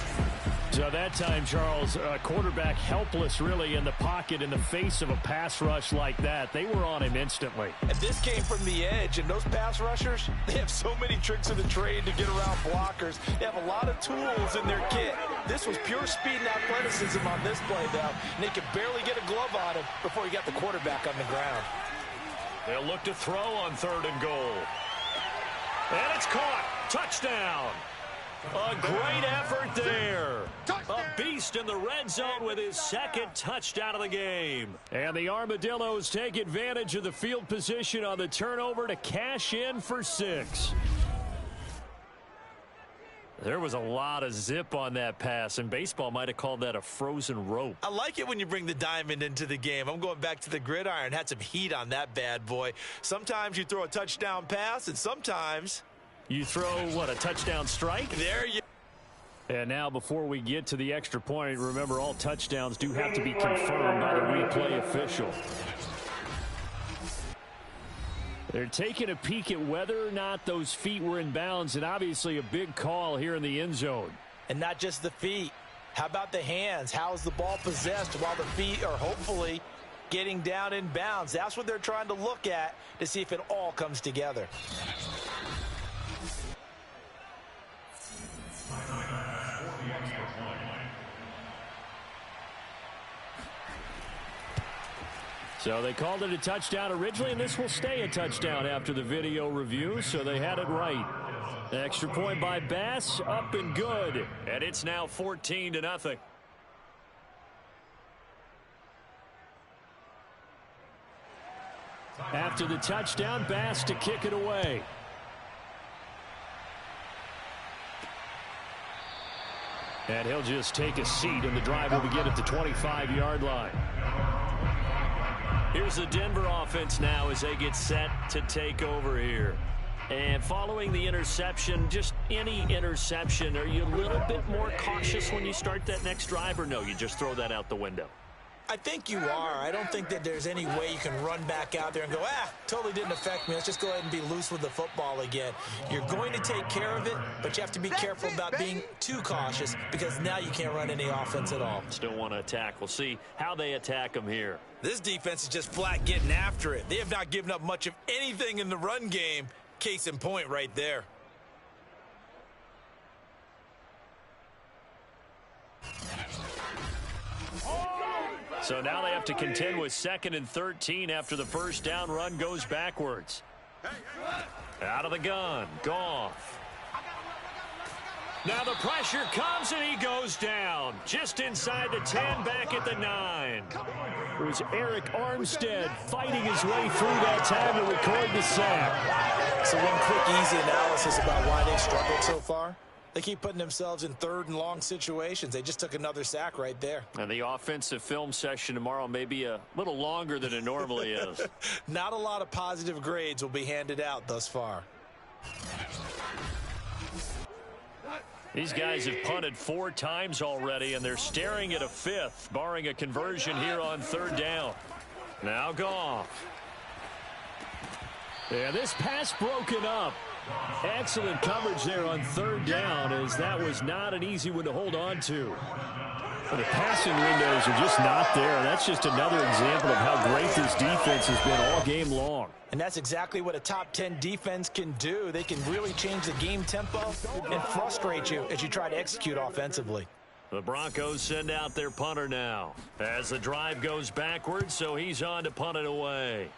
So that time, Charles, quarterback helpless really in the pocket in the face of a pass rush like that. They were on him instantly. And this came from the edge, and those pass rushers, they have so many tricks of the trade to get around blockers. They have a lot of tools in their kit. This was pure speed and athleticism on this play, though, and they could barely get a glove on him before he got the quarterback on the ground. They'll look to throw on 3rd and goal. And it's caught. Touchdown. A great effort there. A beast in the red zone with his 2nd touchdown of the game. And the Armadillos take advantage of the field position on the turnover to cash in for 6. There was a lot of zip on that pass, and baseball might have called that a frozen rope. I like it when you bring the diamond into the game. I'm going back to the gridiron. Had some heat on that bad boy. Sometimes you throw a touchdown pass, and sometimes you throw, what, a touchdown strike? There you And now before we get to the extra point, remember all touchdowns do have to be confirmed by the replay official. They're taking a peek at whether or not those feet were in bounds, and obviously a big call here in the end zone. And not just the feet. How about the hands? How is the ball possessed while the feet are hopefully getting down in bounds? That's what they're trying to look at to see if it all comes together. So they called it a touchdown originally, and this will stay a touchdown after the video review, so they had it right. Extra point by Bass, up and good. And it's now 14-0. After the touchdown, Bass to kick it away. And he'll just take a seat, and the drive will begin at the 25-yard line. Here's the Denver offense now as they get set to take over here. And following the interception, just any interception, are you a little bit more cautious when you start that next drive, or no, you just throw that out the window? I think you are. I don't think that there's any way you can run back out there and go, totally didn't affect me. Let's just go ahead and be loose with the football again. You're going to take care of it, but you have to be careful about being too cautious because now you can't run any offense at all. Still want to attack. We'll see how they attack them here. This defense is just flat getting after it. They have not given up much of anything in the run game. Case in point right there. So now they have to contend with 2nd and 13 after the first down run goes backwards. Out of the gun, Goff. Now the pressure comes and he goes down. Just inside the 10, back at the 9. It was Eric Armstead fighting his way through that time to record the sack. So one quick, easy analysis about why they've struggled so far. They keep putting themselves in 3rd and long situations. They just took another sack right there. And the offensive film session tomorrow may be a little longer than it normally is. Not a lot of positive grades will be handed out thus far. These guys have punted 4 times already, and they're staring at a 5th, barring a conversion here on 3rd down. Now Goff. Yeah, this pass broken up. Excellent coverage there on 3rd down, as that was not an easy one to hold on to. But the passing windows are just not there. That's just another example of how great this defense has been all game long. And that's exactly what a top 10 defense can do. They can really change the game tempo and frustrate you as you try to execute offensively. The Broncos send out their punter now as the drive goes backwards, so he's on to punt it away.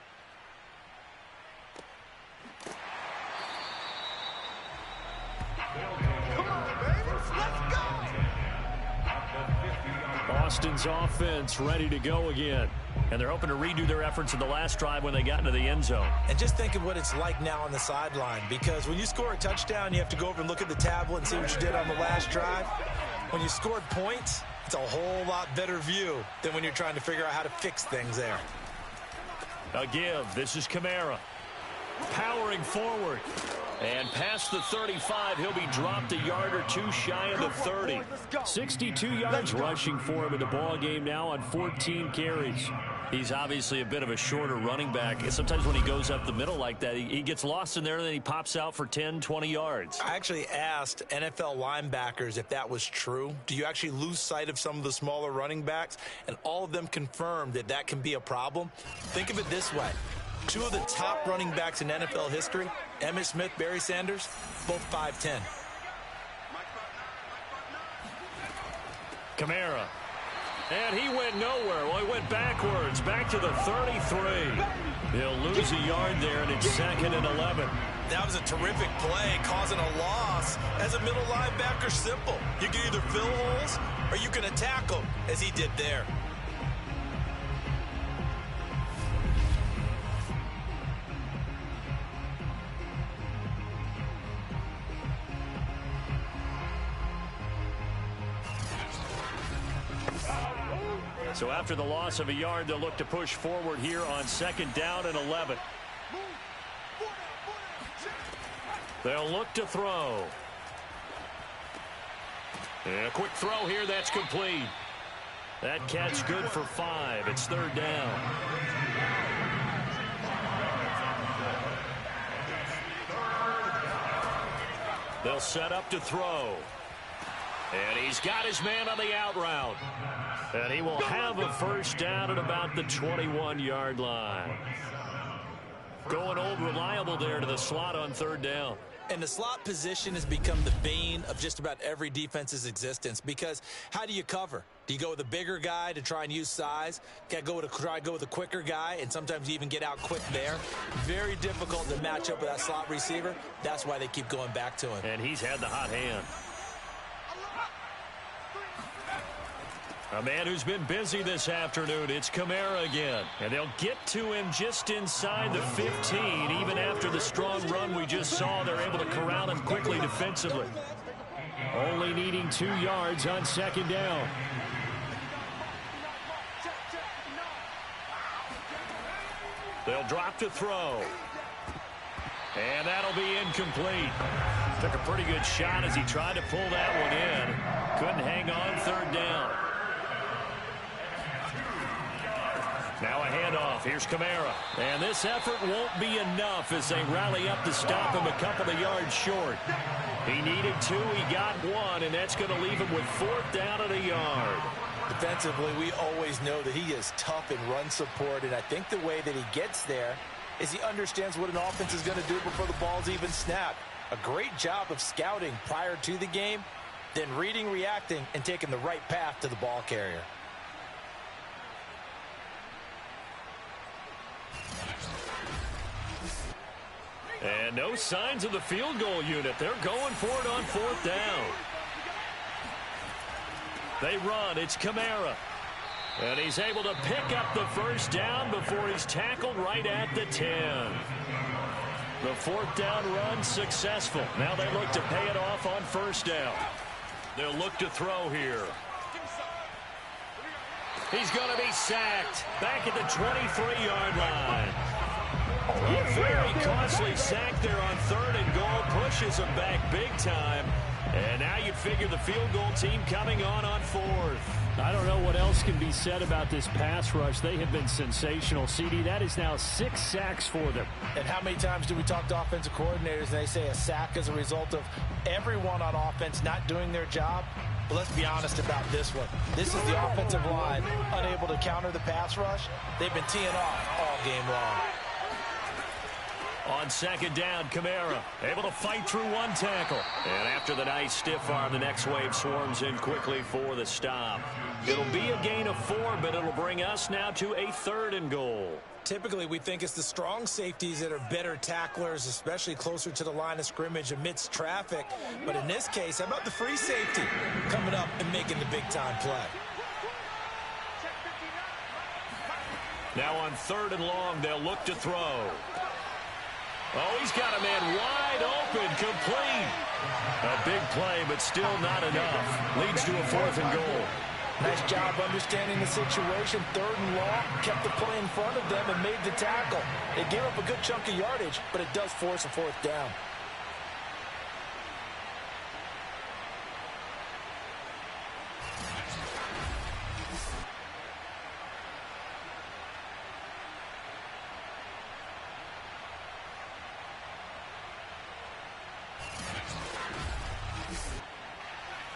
Austin's offense ready to go again. And they're hoping to redo their efforts in the last drive when they got into the end zone. And just think of what it's like now on the sideline, because when you score a touchdown, you have to go over and look at the tablet and see what you did on the last drive. When you scored points, it's a whole lot better view than when you're trying to figure out how to fix things there. A give. This is Kamara. Powering forward. And past the 35, he'll be dropped a yard or 2 shy of the 30. 62 yards rushing for him in the ball game now on 14 carries. He's obviously a bit of a shorter running back. And sometimes when he goes up the middle like that, he gets lost in there, and then he pops out for 10, 20 yards. I actually asked NFL linebackers if that was true. Do you actually lose sight of some of the smaller running backs? And all of them confirmed that that can be a problem. Think of it this way. 2 of the top running backs in NFL history, Emmitt Smith, Barry Sanders, both 5'10". Kamara. And he went nowhere. Well, he went backwards, back to the 33. He'll lose a yard there, and it's 2nd and 11. That was a terrific play, causing a loss. As a middle linebacker, simple. You can either fill holes or you can attack them, as he did there. So after the loss of a yard, they'll look to push forward here on 2nd down and 11. They'll look to throw. And a quick throw here, that's complete. That catch good for 5. It's 3rd down. They'll set up to throw. And he's got his man on the out route. And he will have a 1st down at about the 21-yard line. Going old reliable there to the slot on 3rd down. And the slot position has become the bane of just about every defense's existence, because how do you cover? Do you go with a bigger guy to try and use size? Try to go with a quicker guy, and sometimes you even get out quick there. Very difficult to match up with that slot receiver. That's why they keep going back to him. And he's had the hot hand. A man who's been busy this afternoon, it's Kamara again. And they'll get to him just inside the 15. Even after the strong run we just saw, they're able to corral him quickly defensively. Only needing 2 yards on 2nd down. They'll drop to throw. And that'll be incomplete. Took a pretty good shot as he tried to pull that one in. Couldn't hang on 3rd down. Now a handoff. Here's Kamara. And this effort won't be enough as they rally up to stop him a couple of yards short. He needed 2. He got 1, and that's going to leave him with 4th down at a yard. Defensively, we always know that he is tough in run support, and I think the way that he gets there is he understands what an offense is going to do before the ball's even snapped. A great job of scouting prior to the game, then reading, reacting, and taking the right path to the ball carrier. And no signs of the field goal unit. They're going for it on 4th down. They run. It's Kamara. And he's able to pick up the 1st down before he's tackled right at the 10. The 4th down run successful. Now they look to pay it off on 1st down. They'll look to throw here. He's going to be sacked back at the 23-yard line. A very costly sack there on 3rd and goal. Pushes him back big time. And now you figure the field goal team coming on 4th. I don't know what else can be said about this pass rush. They have been sensational. CD, that is now 6 sacks for them. And how many times do we talk to offensive coordinators and they say a sack is a result of everyone on offense not doing their job? But let's be honest about this one. This is the offensive line unable to counter the pass rush. They've been teeing off all game long. On 2nd down, Kamara able to fight through 1 tackle. And after the nice stiff arm, the next wave swarms in quickly for the stop. It'll be a gain of 4, but it'll bring us now to a 3rd and goal. Typically, we think it's the strong safeties that are better tacklers, especially closer to the line of scrimmage amidst traffic. But in this case, how about the free safety coming up and making the big-time play? Now on 3rd and long, they'll look to throw. Oh, he's got a man wide open, complete. A big play, but still not enough. Leads to a 4th and goal. Nice job understanding the situation. 3rd and long, kept the play in front of them and made the tackle. They gave up a good chunk of yardage, but it does force a 4th down.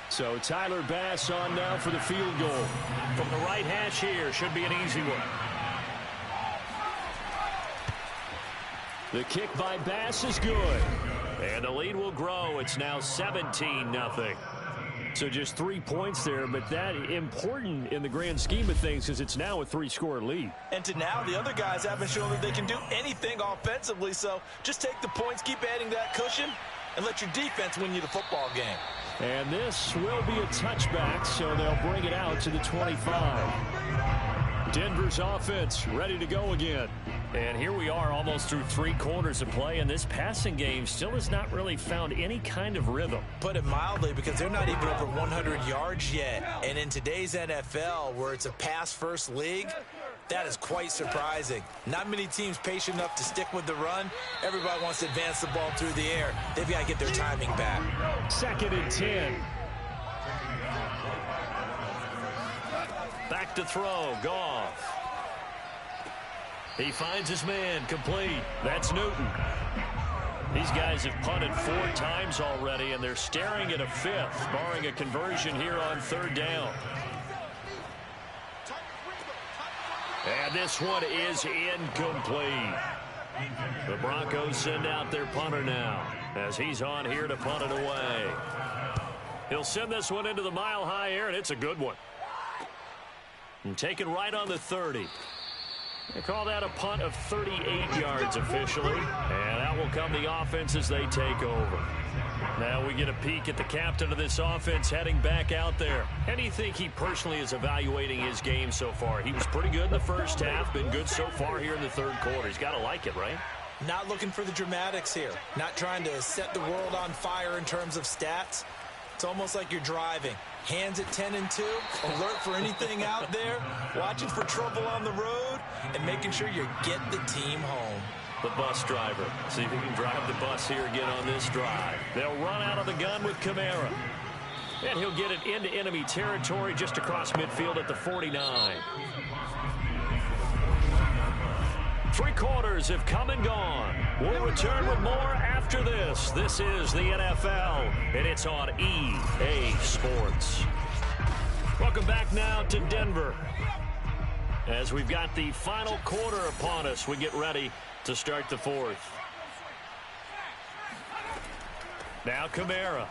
So Tyler Bass on now for the field goal. From the right hash here, should be an easy one. The kick by Bass is good. And the lead will grow. It's now 17-0. So just 3 points there, but that important in the grand scheme of things because it's now a 3-score lead. And to now, the other guys haven't shown that they can do anything offensively, so just take the points, keep adding that cushion, and let your defense win you the football game. And this will be a touchback, so they'll bring it out to the 25. Denver's offense ready to go again. And here we are almost through 3 quarters of play, and this passing game still has not really found any kind of rhythm. Put it mildly, because they're not even over 100 yards yet. And in today's NFL, where it's a pass-first league, that is quite surprising. Not many teams patient enough to stick with the run. Everybody wants to advance the ball through the air. They've got to get their timing back. 2nd and 10. Back to throw, Goff. He finds his man, complete. That's Newton. These guys have punted 4 times already, and they're staring at a 5th, barring a conversion here on 3rd down. And this one is incomplete. The Broncos send out their punter now, as he's on here to punt it away. He'll send this one into the mile-high air, and it's a good one. And taken right on the 30. They call that a punt of 38 yards officially. And that will come the offense as they take over. Now we get a peek at the captain of this offense heading back out there. How do you think he personally is evaluating his game so far? He was pretty good in the first half, been good so far here in the 3rd quarter. He's got to like it, right? Not looking for the dramatics here. Not trying to set the world on fire in terms of stats. It's almost like you're driving. Hands at 10 and 2, alert for anything out there, watching for trouble on the road, and making sure you get the team home. The bus driver. See if he can drive the bus here again on this drive. They'll run out of the gun with Kamara. And he'll get it into enemy territory just across midfield at the 49. 3 quarters have come and gone. We'll return with more after this. This is the NFL, and it's on EA Sports. Welcome back now to Denver. As we've got the final quarter upon us, we get ready to start the 4th. Now Kamara.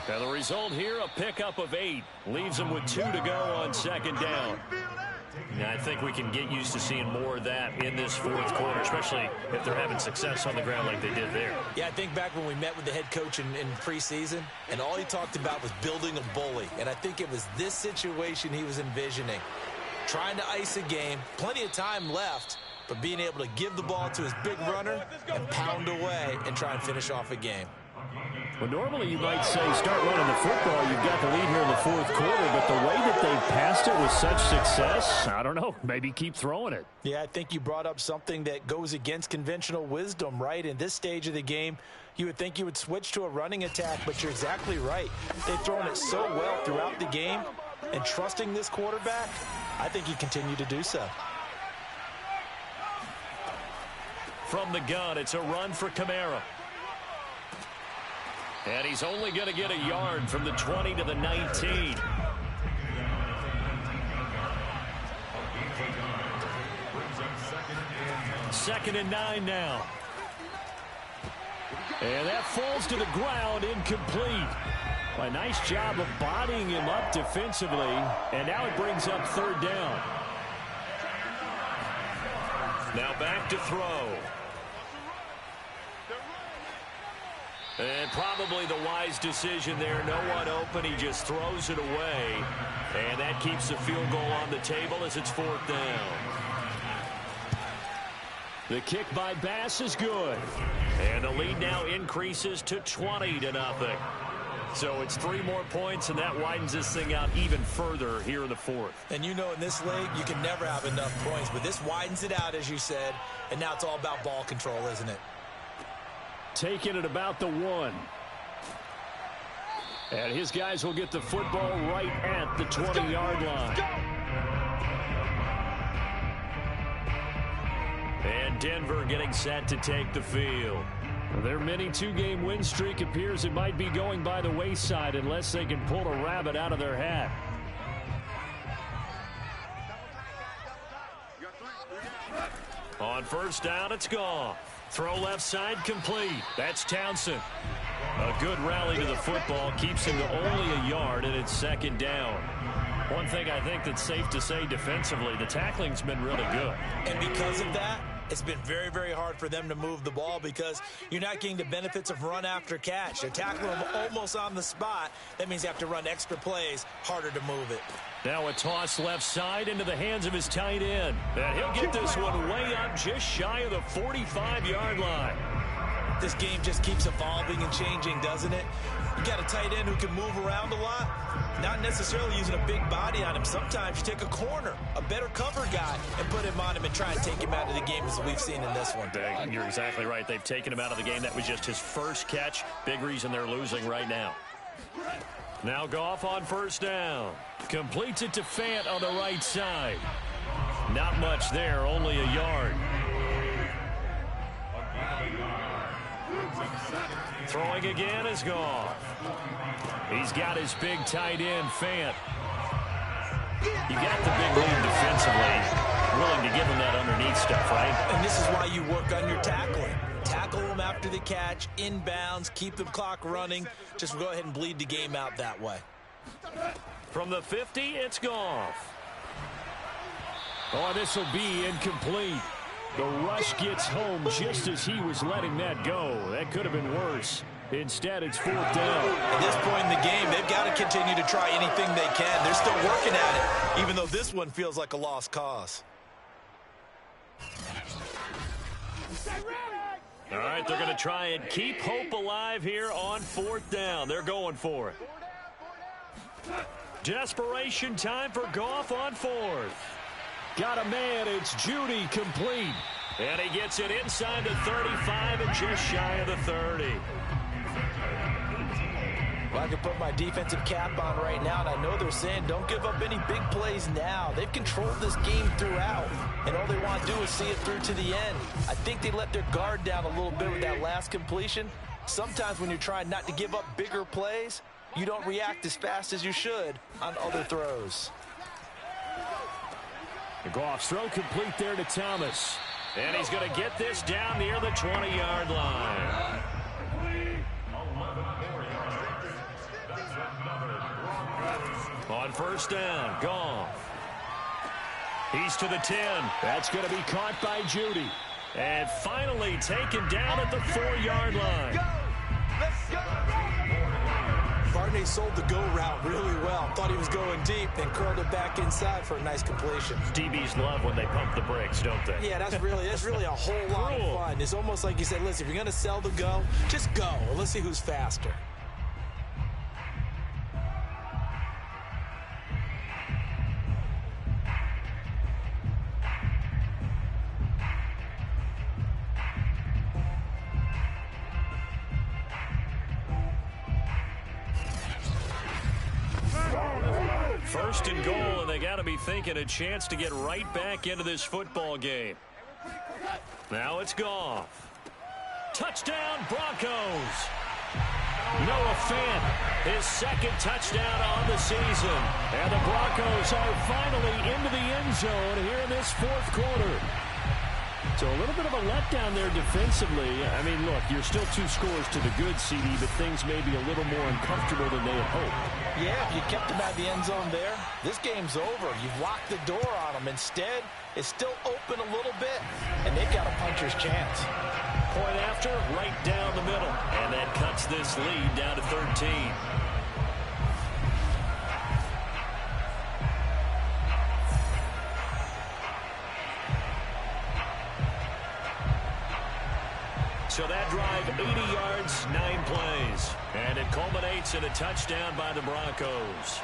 Now the result here, a pickup of 8. Leaves them with 2 to go on 2nd down. Now, I think we can get used to seeing more of that in this 4th quarter, especially if they're having success on the ground like they did there. Yeah, I think back when we met with the head coach in preseason, and all he talked about was building a bully. And I think it was this situation he was envisioning. Trying to ice a game, plenty of time left, but being able to give the ball to his big runner and pound away and try and finish off a game. Well, normally you might say start running the football. You've got the lead here in the 4th quarter, but the way that they've passed it with such success, I don't know, maybe keep throwing it. Yeah, I think you brought up something that goes against conventional wisdom, right? In this stage of the game, you would think you would switch to a running attack, but you're exactly right. They've thrown it so well throughout the game, and trusting this quarterback, I think he continued to do so. From the gun, it's a run for Kamara. And he's only going to get a yard from the 20 to the 19. Second and 9 now. And that falls to the ground, incomplete. A nice job of bodying him up defensively. And now it brings up 3rd down. Now back to throw. And probably the wise decision there. No one open. He just throws it away. And that keeps the field goal on the table as it's 4th down. The kick by Bass is good. And the lead now increases to 20-0. So it's 3 more points, and that widens this thing out even further here in the 4th. And you know in this league, you can never have enough points. But this widens it out, as you said. And now it's all about ball control, isn't it? Taking it about the 1. And his guys will get the football right at the 20-yard line. And Denver getting set to take the field. Their mini 2-game win streak appears it might be going by the wayside unless they can pull a rabbit out of their hat. On 1st down, it's gone. Throw left side complete. That's Townsend. A good rally to the football keeps him to only a yard, and it's 2nd down. One thing I think that's safe to say defensively, the tackling's been really good. And because of that, It's been very, very hard for them to move the ball because you're not getting the benefits of run after catch. They're tackling them almost on the spot. That means you have to run extra plays, harder to move it. Now a toss left side into the hands of his tight end. And he'll get this one way up just shy of the 45-yard line. This game just keeps evolving and changing, doesn't it? You got a tight end who can move around a lot, not necessarily using a big body on him. Sometimes you take a corner, a better cover guy, and put him on him and try and take him out of the game as we've seen in this one. You're exactly right. They've taken him out of the game. That was just his first catch. Big reason they're losing right now. Now Goff on first down. Completes it to Fant on the right side. Not much there, only a yard. Throwing again is Goff. He's got his big tight end, Fant. You got the big lead defensively. Willing to give him that underneath stuff, right? And this is why you work on your tackling. Tackle them after the catch, inbounds, keep the clock running. Just go ahead and bleed the game out that way. From the 50, it's Goff. Oh, this will be incomplete. The rush gets home just as he was letting that go. That could have been worse. Instead, it's fourth down. At this point in the game, they've got to continue to try anything they can. They're still working at it, even though this one feels like a lost cause. All right, they're going to try and keep hope alive here on fourth down. They're going for it. Desperation time for Goff on fourth. Got a man, it's Judy, complete. And he gets it inside the 35 and just shy of the 30. Well, I can put my defensive cap on right now, and I know they're saying don't give up any big plays now. They've controlled this game throughout, and all they want to do is see it through to the end. I think they let their guard down a little bit with that last completion. Sometimes when you're trying not to give up bigger plays, you don't react as fast as you should on other throws. Goff's throw complete there to Thomas. And he's going to get this down near the 20-yard line. On first down, Goff. He's to the 10. That's going to be caught by Judy. And finally taken down at the 4-yard line. Go! Let's go! Barney sold the go route really well. Thought he was going deep, then curled it back inside for a nice completion. DBs love when they pump the brakes, don't they? Yeah, that's really a whole lot of fun. It's almost like you said, listen, if you're going to sell the go, just go. Let's see who's faster. First and goal, and they got to be thinking a chance to get right back into this football game. Now it's Goff. Touchdown, Broncos. Noah Fant, his second touchdown on the season. And the Broncos are finally into the end zone here in this fourth quarter. So a little bit of a letdown there defensively. I mean, look, you're still 2 scores to the good, CD, but things may be a little more uncomfortable than they had hoped. Yeah, if you kept them out of the end zone there, this game's over. You've locked the door on them. Instead, it's still open a little bit, and they've got a puncher's chance. Point after, right down the middle. And that cuts this lead down to 13. So that drive, 80 yards, 9 plays. And it culminates in a touchdown by the Broncos.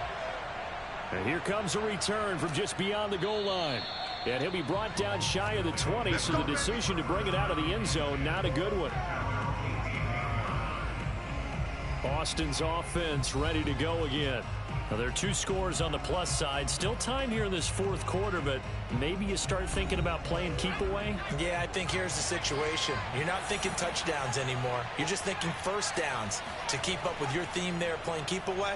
And here comes a return from just beyond the goal line. And he'll be brought down shy of the 20, so the decision to bring it out of the end zone, not a good one. Austin's offense ready to go again. Now, there are 2 scores on the plus side. Still time here in this fourth quarter, but maybe you start thinking about playing keep away? Yeah, I think here's the situation. You're not thinking touchdowns anymore. You're just thinking first downs to keep up with your theme there, playing keep away.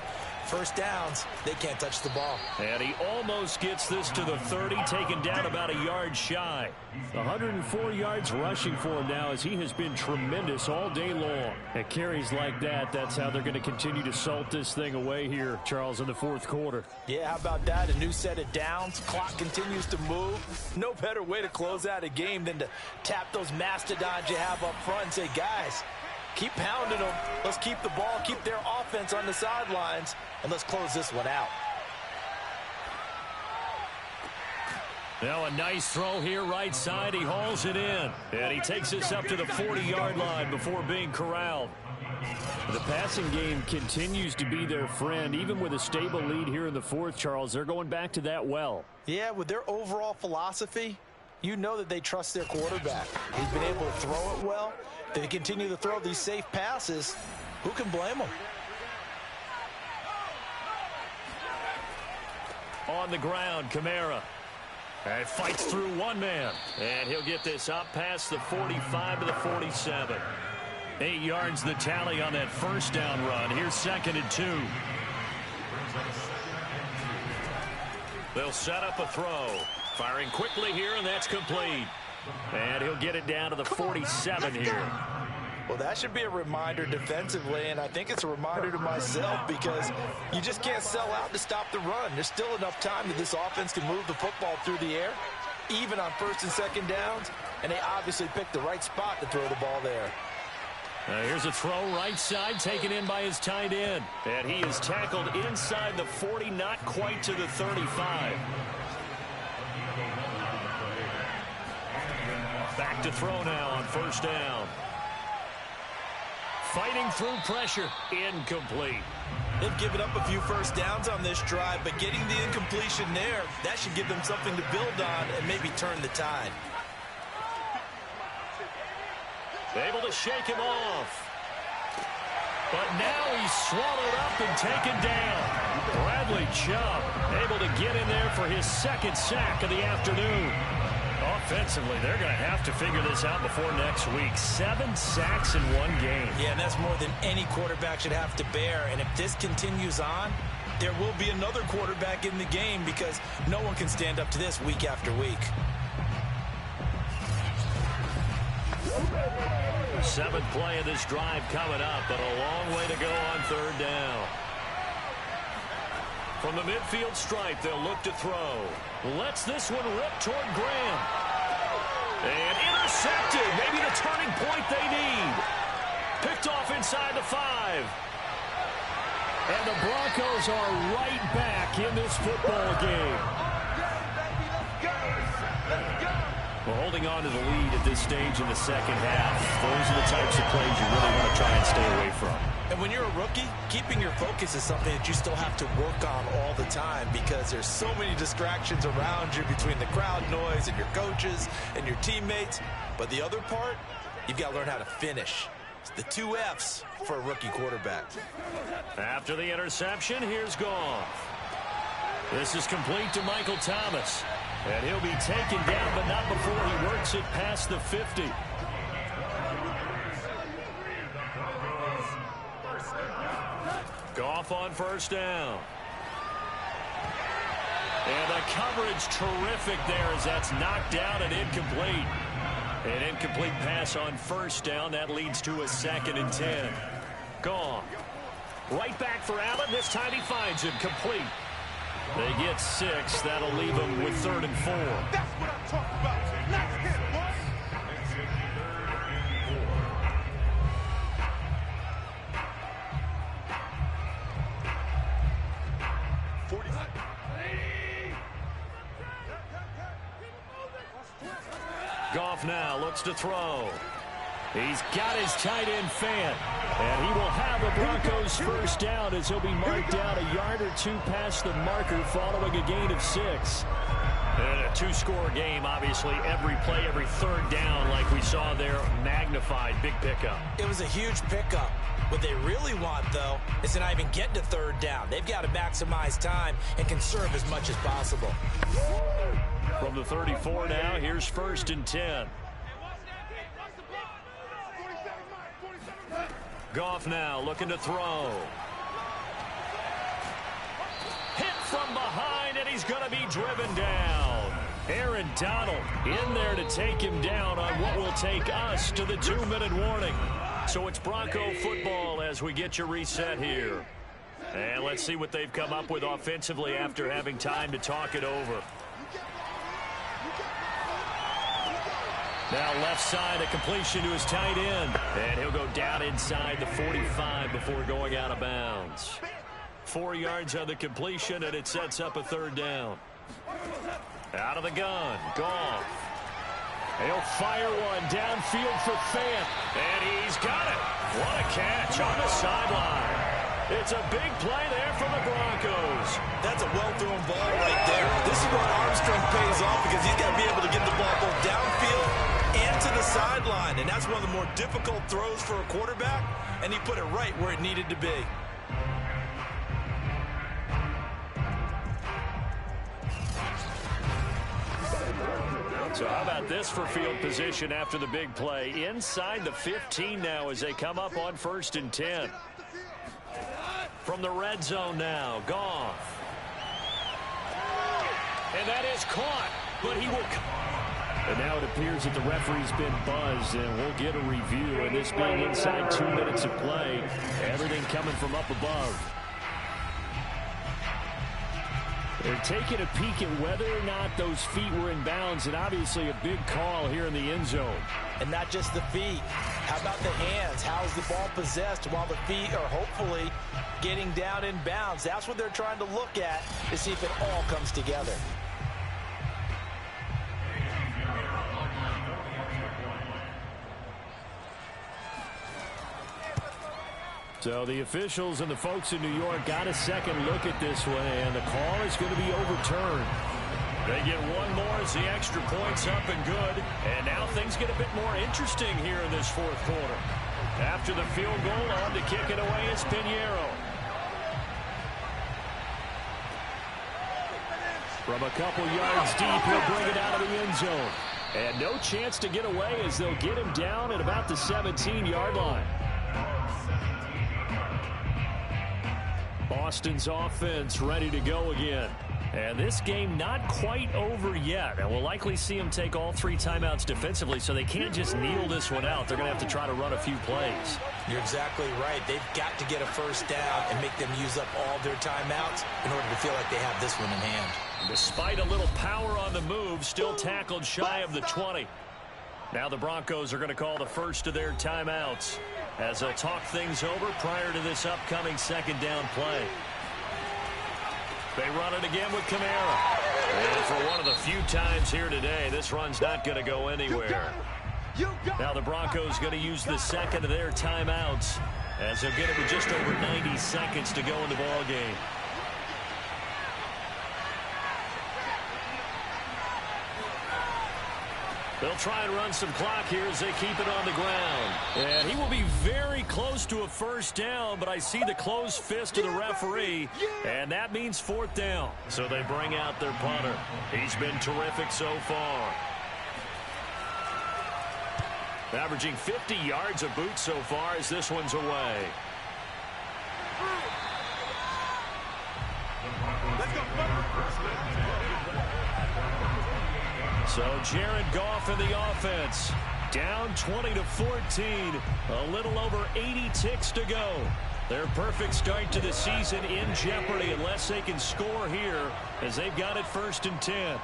first downs, they can't touch the ball. And he almost gets this to the 30, taken down about a yard shy. 104 yards rushing for him now, as he has been tremendous all day long. At carries like that, that's how they're going to continue to salt this thing away here, Charles, in the fourth quarter. Yeah, how about that? A new set of downs. Clock continues to move. No better way to close out a game than to tap those mastodons you have up front and say, guys, keep pounding them. Let's keep the ball, keep their offense on the sidelines, and let's close this one out. Now a nice throw here right side. He hauls it in. And he takes this up to the 40-yard line before being corralled. The passing game continues to be their friend. Even with a stable lead here in the fourth, Charles, they're going back to that well. Yeah, with their overall philosophy, you know that they trust their quarterback. He's been able to throw it well. They continue to throw these safe passes. Who can blame them? On the ground, Kamara. And fights through one man. And he'll get this up past the 45 to the 47. 8 yards the tally on that first down run. Here's 2nd and 2. They'll set up a throw. Firing quickly here, and that's complete. And he'll get it down to the 47 here. Well, that should be a reminder defensively, and I think it's a reminder to myself, because you just can't sell out to stop the run. There's still enough time that this offense can move the football through the air, even on 1st and 2nd downs, and they obviously picked the right spot to throw the ball there. Here's a throw right side, taken in by his tight end. And he is tackled inside the 40, not quite to the 35. Back to throw now on 1st down. Fighting through pressure. Incomplete. They've given up a few first downs on this drive, but getting the incompletion there, that should give them something to build on and maybe turn the tide. Able to shake him off. But now he's swallowed up and taken down. Bradley Chubb able to get in there for his 2nd sack of the afternoon. Offensively, they're going to have to figure this out before next week. 7 sacks in one game. Yeah, and that's more than any quarterback should have to bear. And if this continues on, there will be another quarterback in the game, because no one can stand up to this week after week. 7th play of this drive coming up, but a long way to go on 3rd down. From the midfield stripe, they'll look to throw. Lets this one rip toward Graham. And intercepted. Maybe the turning point they need. Picked off inside the 5. And the Broncos are right back in this football game. Well, holding on to the lead at this stage in the 2nd half, those are the types of plays you really want to try and stay away from. And when you're a rookie, keeping your focus is something that you still have to work on all the time, because there's so many distractions around you between the crowd noise and your coaches and your teammates. But the other part, you've got to learn how to finish. It's the 2 F's for a rookie quarterback. After the interception, here's Goff. This is complete to Michael Thomas. And he'll be taken down, but not before he works it past the 50. Goff on 1st down. And the coverage terrific there, as that's knocked down and incomplete. An incomplete pass on 1st down. That leads to a 2nd and 10. Goff. Right back for Allen. This time he finds him complete. They get 6. That'll leave them with 3rd and 4. That's what I'm talking about. Nice hit, boy. Goff now looks to throw. He's got his tight end fan. And he will have the Broncos 1st down, as he'll be marked down a yard or 2 past the marker following a gain of 6. And a 2-score game, obviously, every play, every 3rd down, like we saw there, magnified, big pickup. It was a huge pickup. What they really want, though, is to not even get to 3rd down. They've got to maximize time and conserve as much as possible. From the 34 now, here's 1st and 10. Goff now looking to throw. from behind, and he's going to be driven down. Aaron Donald in there to take him down on what will take us to the 2-minute warning. So it's Bronco football as we get you reset here. And let's see what they've come up with offensively after having time to talk it over. Now left side, a completion to his tight end. And he'll go down inside the 45 before going out of bounds. 4 yards on the completion, and it sets up a 3rd down. Out of the gun, Goff. He'll fire one downfield for Fant. And he's got it. What a catch on the sideline. It's a big play there for the Broncos. That's a well-thrown ball right there. This is where Armstrong pays off because he's got to be able to get the ball both downfield and to the sideline. And that's one of the more difficult throws for a quarterback. And he put it right where it needed to be. So how about this for field position after the big play? Inside the 15 now as they come up on 1st and 10. From the red zone now, Goff. And that is caught, but he will... And now it appears that the referee's been buzzed, and we'll get a review. And this being inside 2 minutes of play, everything coming from up above. They're taking a peek at whether or not those feet were in bounds, and obviously a big call here in the end zone. And not just the feet. How about the hands? How is the ball possessed while the feet are hopefully getting down in bounds? That's what they're trying to look at to see if it all comes together. So the officials and the folks in New York got a second look at this one, and the call is going to be overturned. They get one more as the extra point's up and good. And now things get a bit more interesting here in this 4th quarter. After the field goal, on to kick it away is Pinheiro. From a couple yards deep, he'll bring it out of the end zone. And no chance to get away as they'll get him down at about the 17-yard line. Boston's offense ready to go again. And this game not quite over yet. And we'll likely see them take all 3 timeouts defensively, so they can't just kneel this one out. They're going to have to try to run a few plays. You're exactly right. They've got to get a 1st down and make them use up all their timeouts in order to feel like they have this one in hand. Despite a little power on the move, still tackled shy of the 20. Now the Broncos are going to call the first of their timeouts as they'll talk things over prior to this upcoming 2nd down play. They run it again with Kamara. And for one of the few times here today, this run's not going to go anywhere. Now the Broncos going to use the 2nd of their timeouts as they'll get it with just over 90 seconds to go in the ball game. They'll try and run some clock here as they keep it on the ground. And he will be very close to a 1st down, but I see the closed fist of the referee, and that means 4th down. So they bring out their punter. He's been terrific so far. Averaging 50 yards a boot so far as this one's away. Let's go. So Jared Goff in the offense. Down 20-14. A little over 80 ticks to go. Their perfect start to the season in jeopardy unless they can score here as they've got it 1st and 10.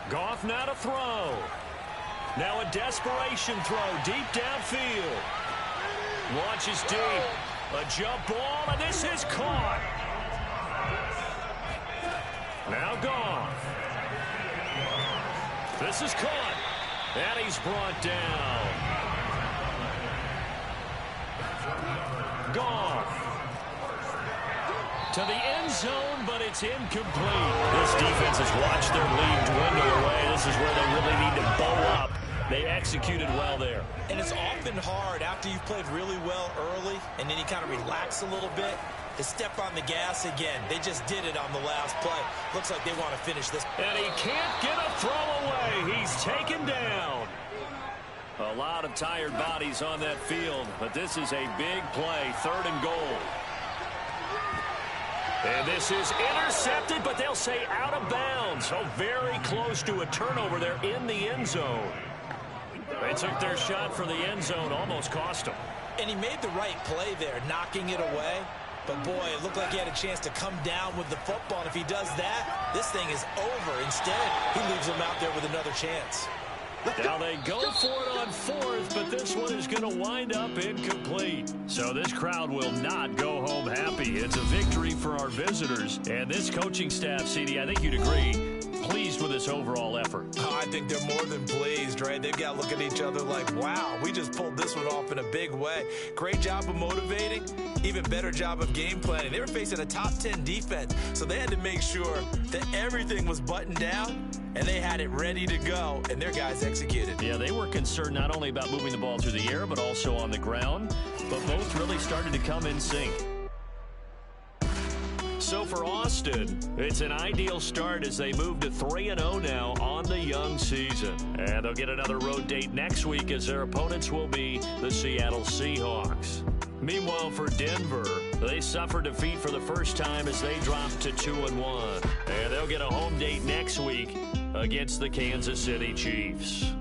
Goff now to throw. Now a desperation throw deep downfield. Launches deep. A jump ball, and this is caught. Now Goff. This is caught. And he's brought down. Goff. To the end zone, but it's incomplete. This defense has watched their lead dwindle away. This is where they really need to bow up. They executed well there. And it's often hard after you've played really well early and then you kind of relax a little bit to step on the gas again. They just did it on the last play. Looks like they want to finish this. And he can't get a throw away. He's taken down. A lot of tired bodies on that field, but this is a big play. 3rd and goal. And this is intercepted, but they'll say out of bounds. So very close to a turnover there in the end zone. They took their shot for the end zone, almost cost them. And he made the right play there, knocking it away. But, boy, it looked like he had a chance to come down with the football. And if he does that, this thing is over. Instead, he leaves him out there with another chance. Now they go for it on fourth, but this one is going to wind up incomplete. So this crowd will not go home happy. It's a victory for our visitors. And this coaching staff, CD, I think you'd agree, pleased with this overall effort. Oh, I think they're more than pleased, right? They've got to look at each other like, wow, we just pulled this one off in a big way. Great job of motivating. Even better job of game planning. They were facing a top 10 defense, so they had to make sure that everything was buttoned down, and they had it ready to go, and their guys executed. Yeah, they were concerned not only about moving the ball through the air, but also on the ground, but both really started to come in sync. So for Austin, it's an ideal start as they move to 3-0 now on the young season. And they'll get another road date next week as their opponents will be the Seattle Seahawks. Meanwhile, for Denver, they suffered defeat for the first time as they dropped to 2-1. And they'll get a home date next week against the Kansas City Chiefs.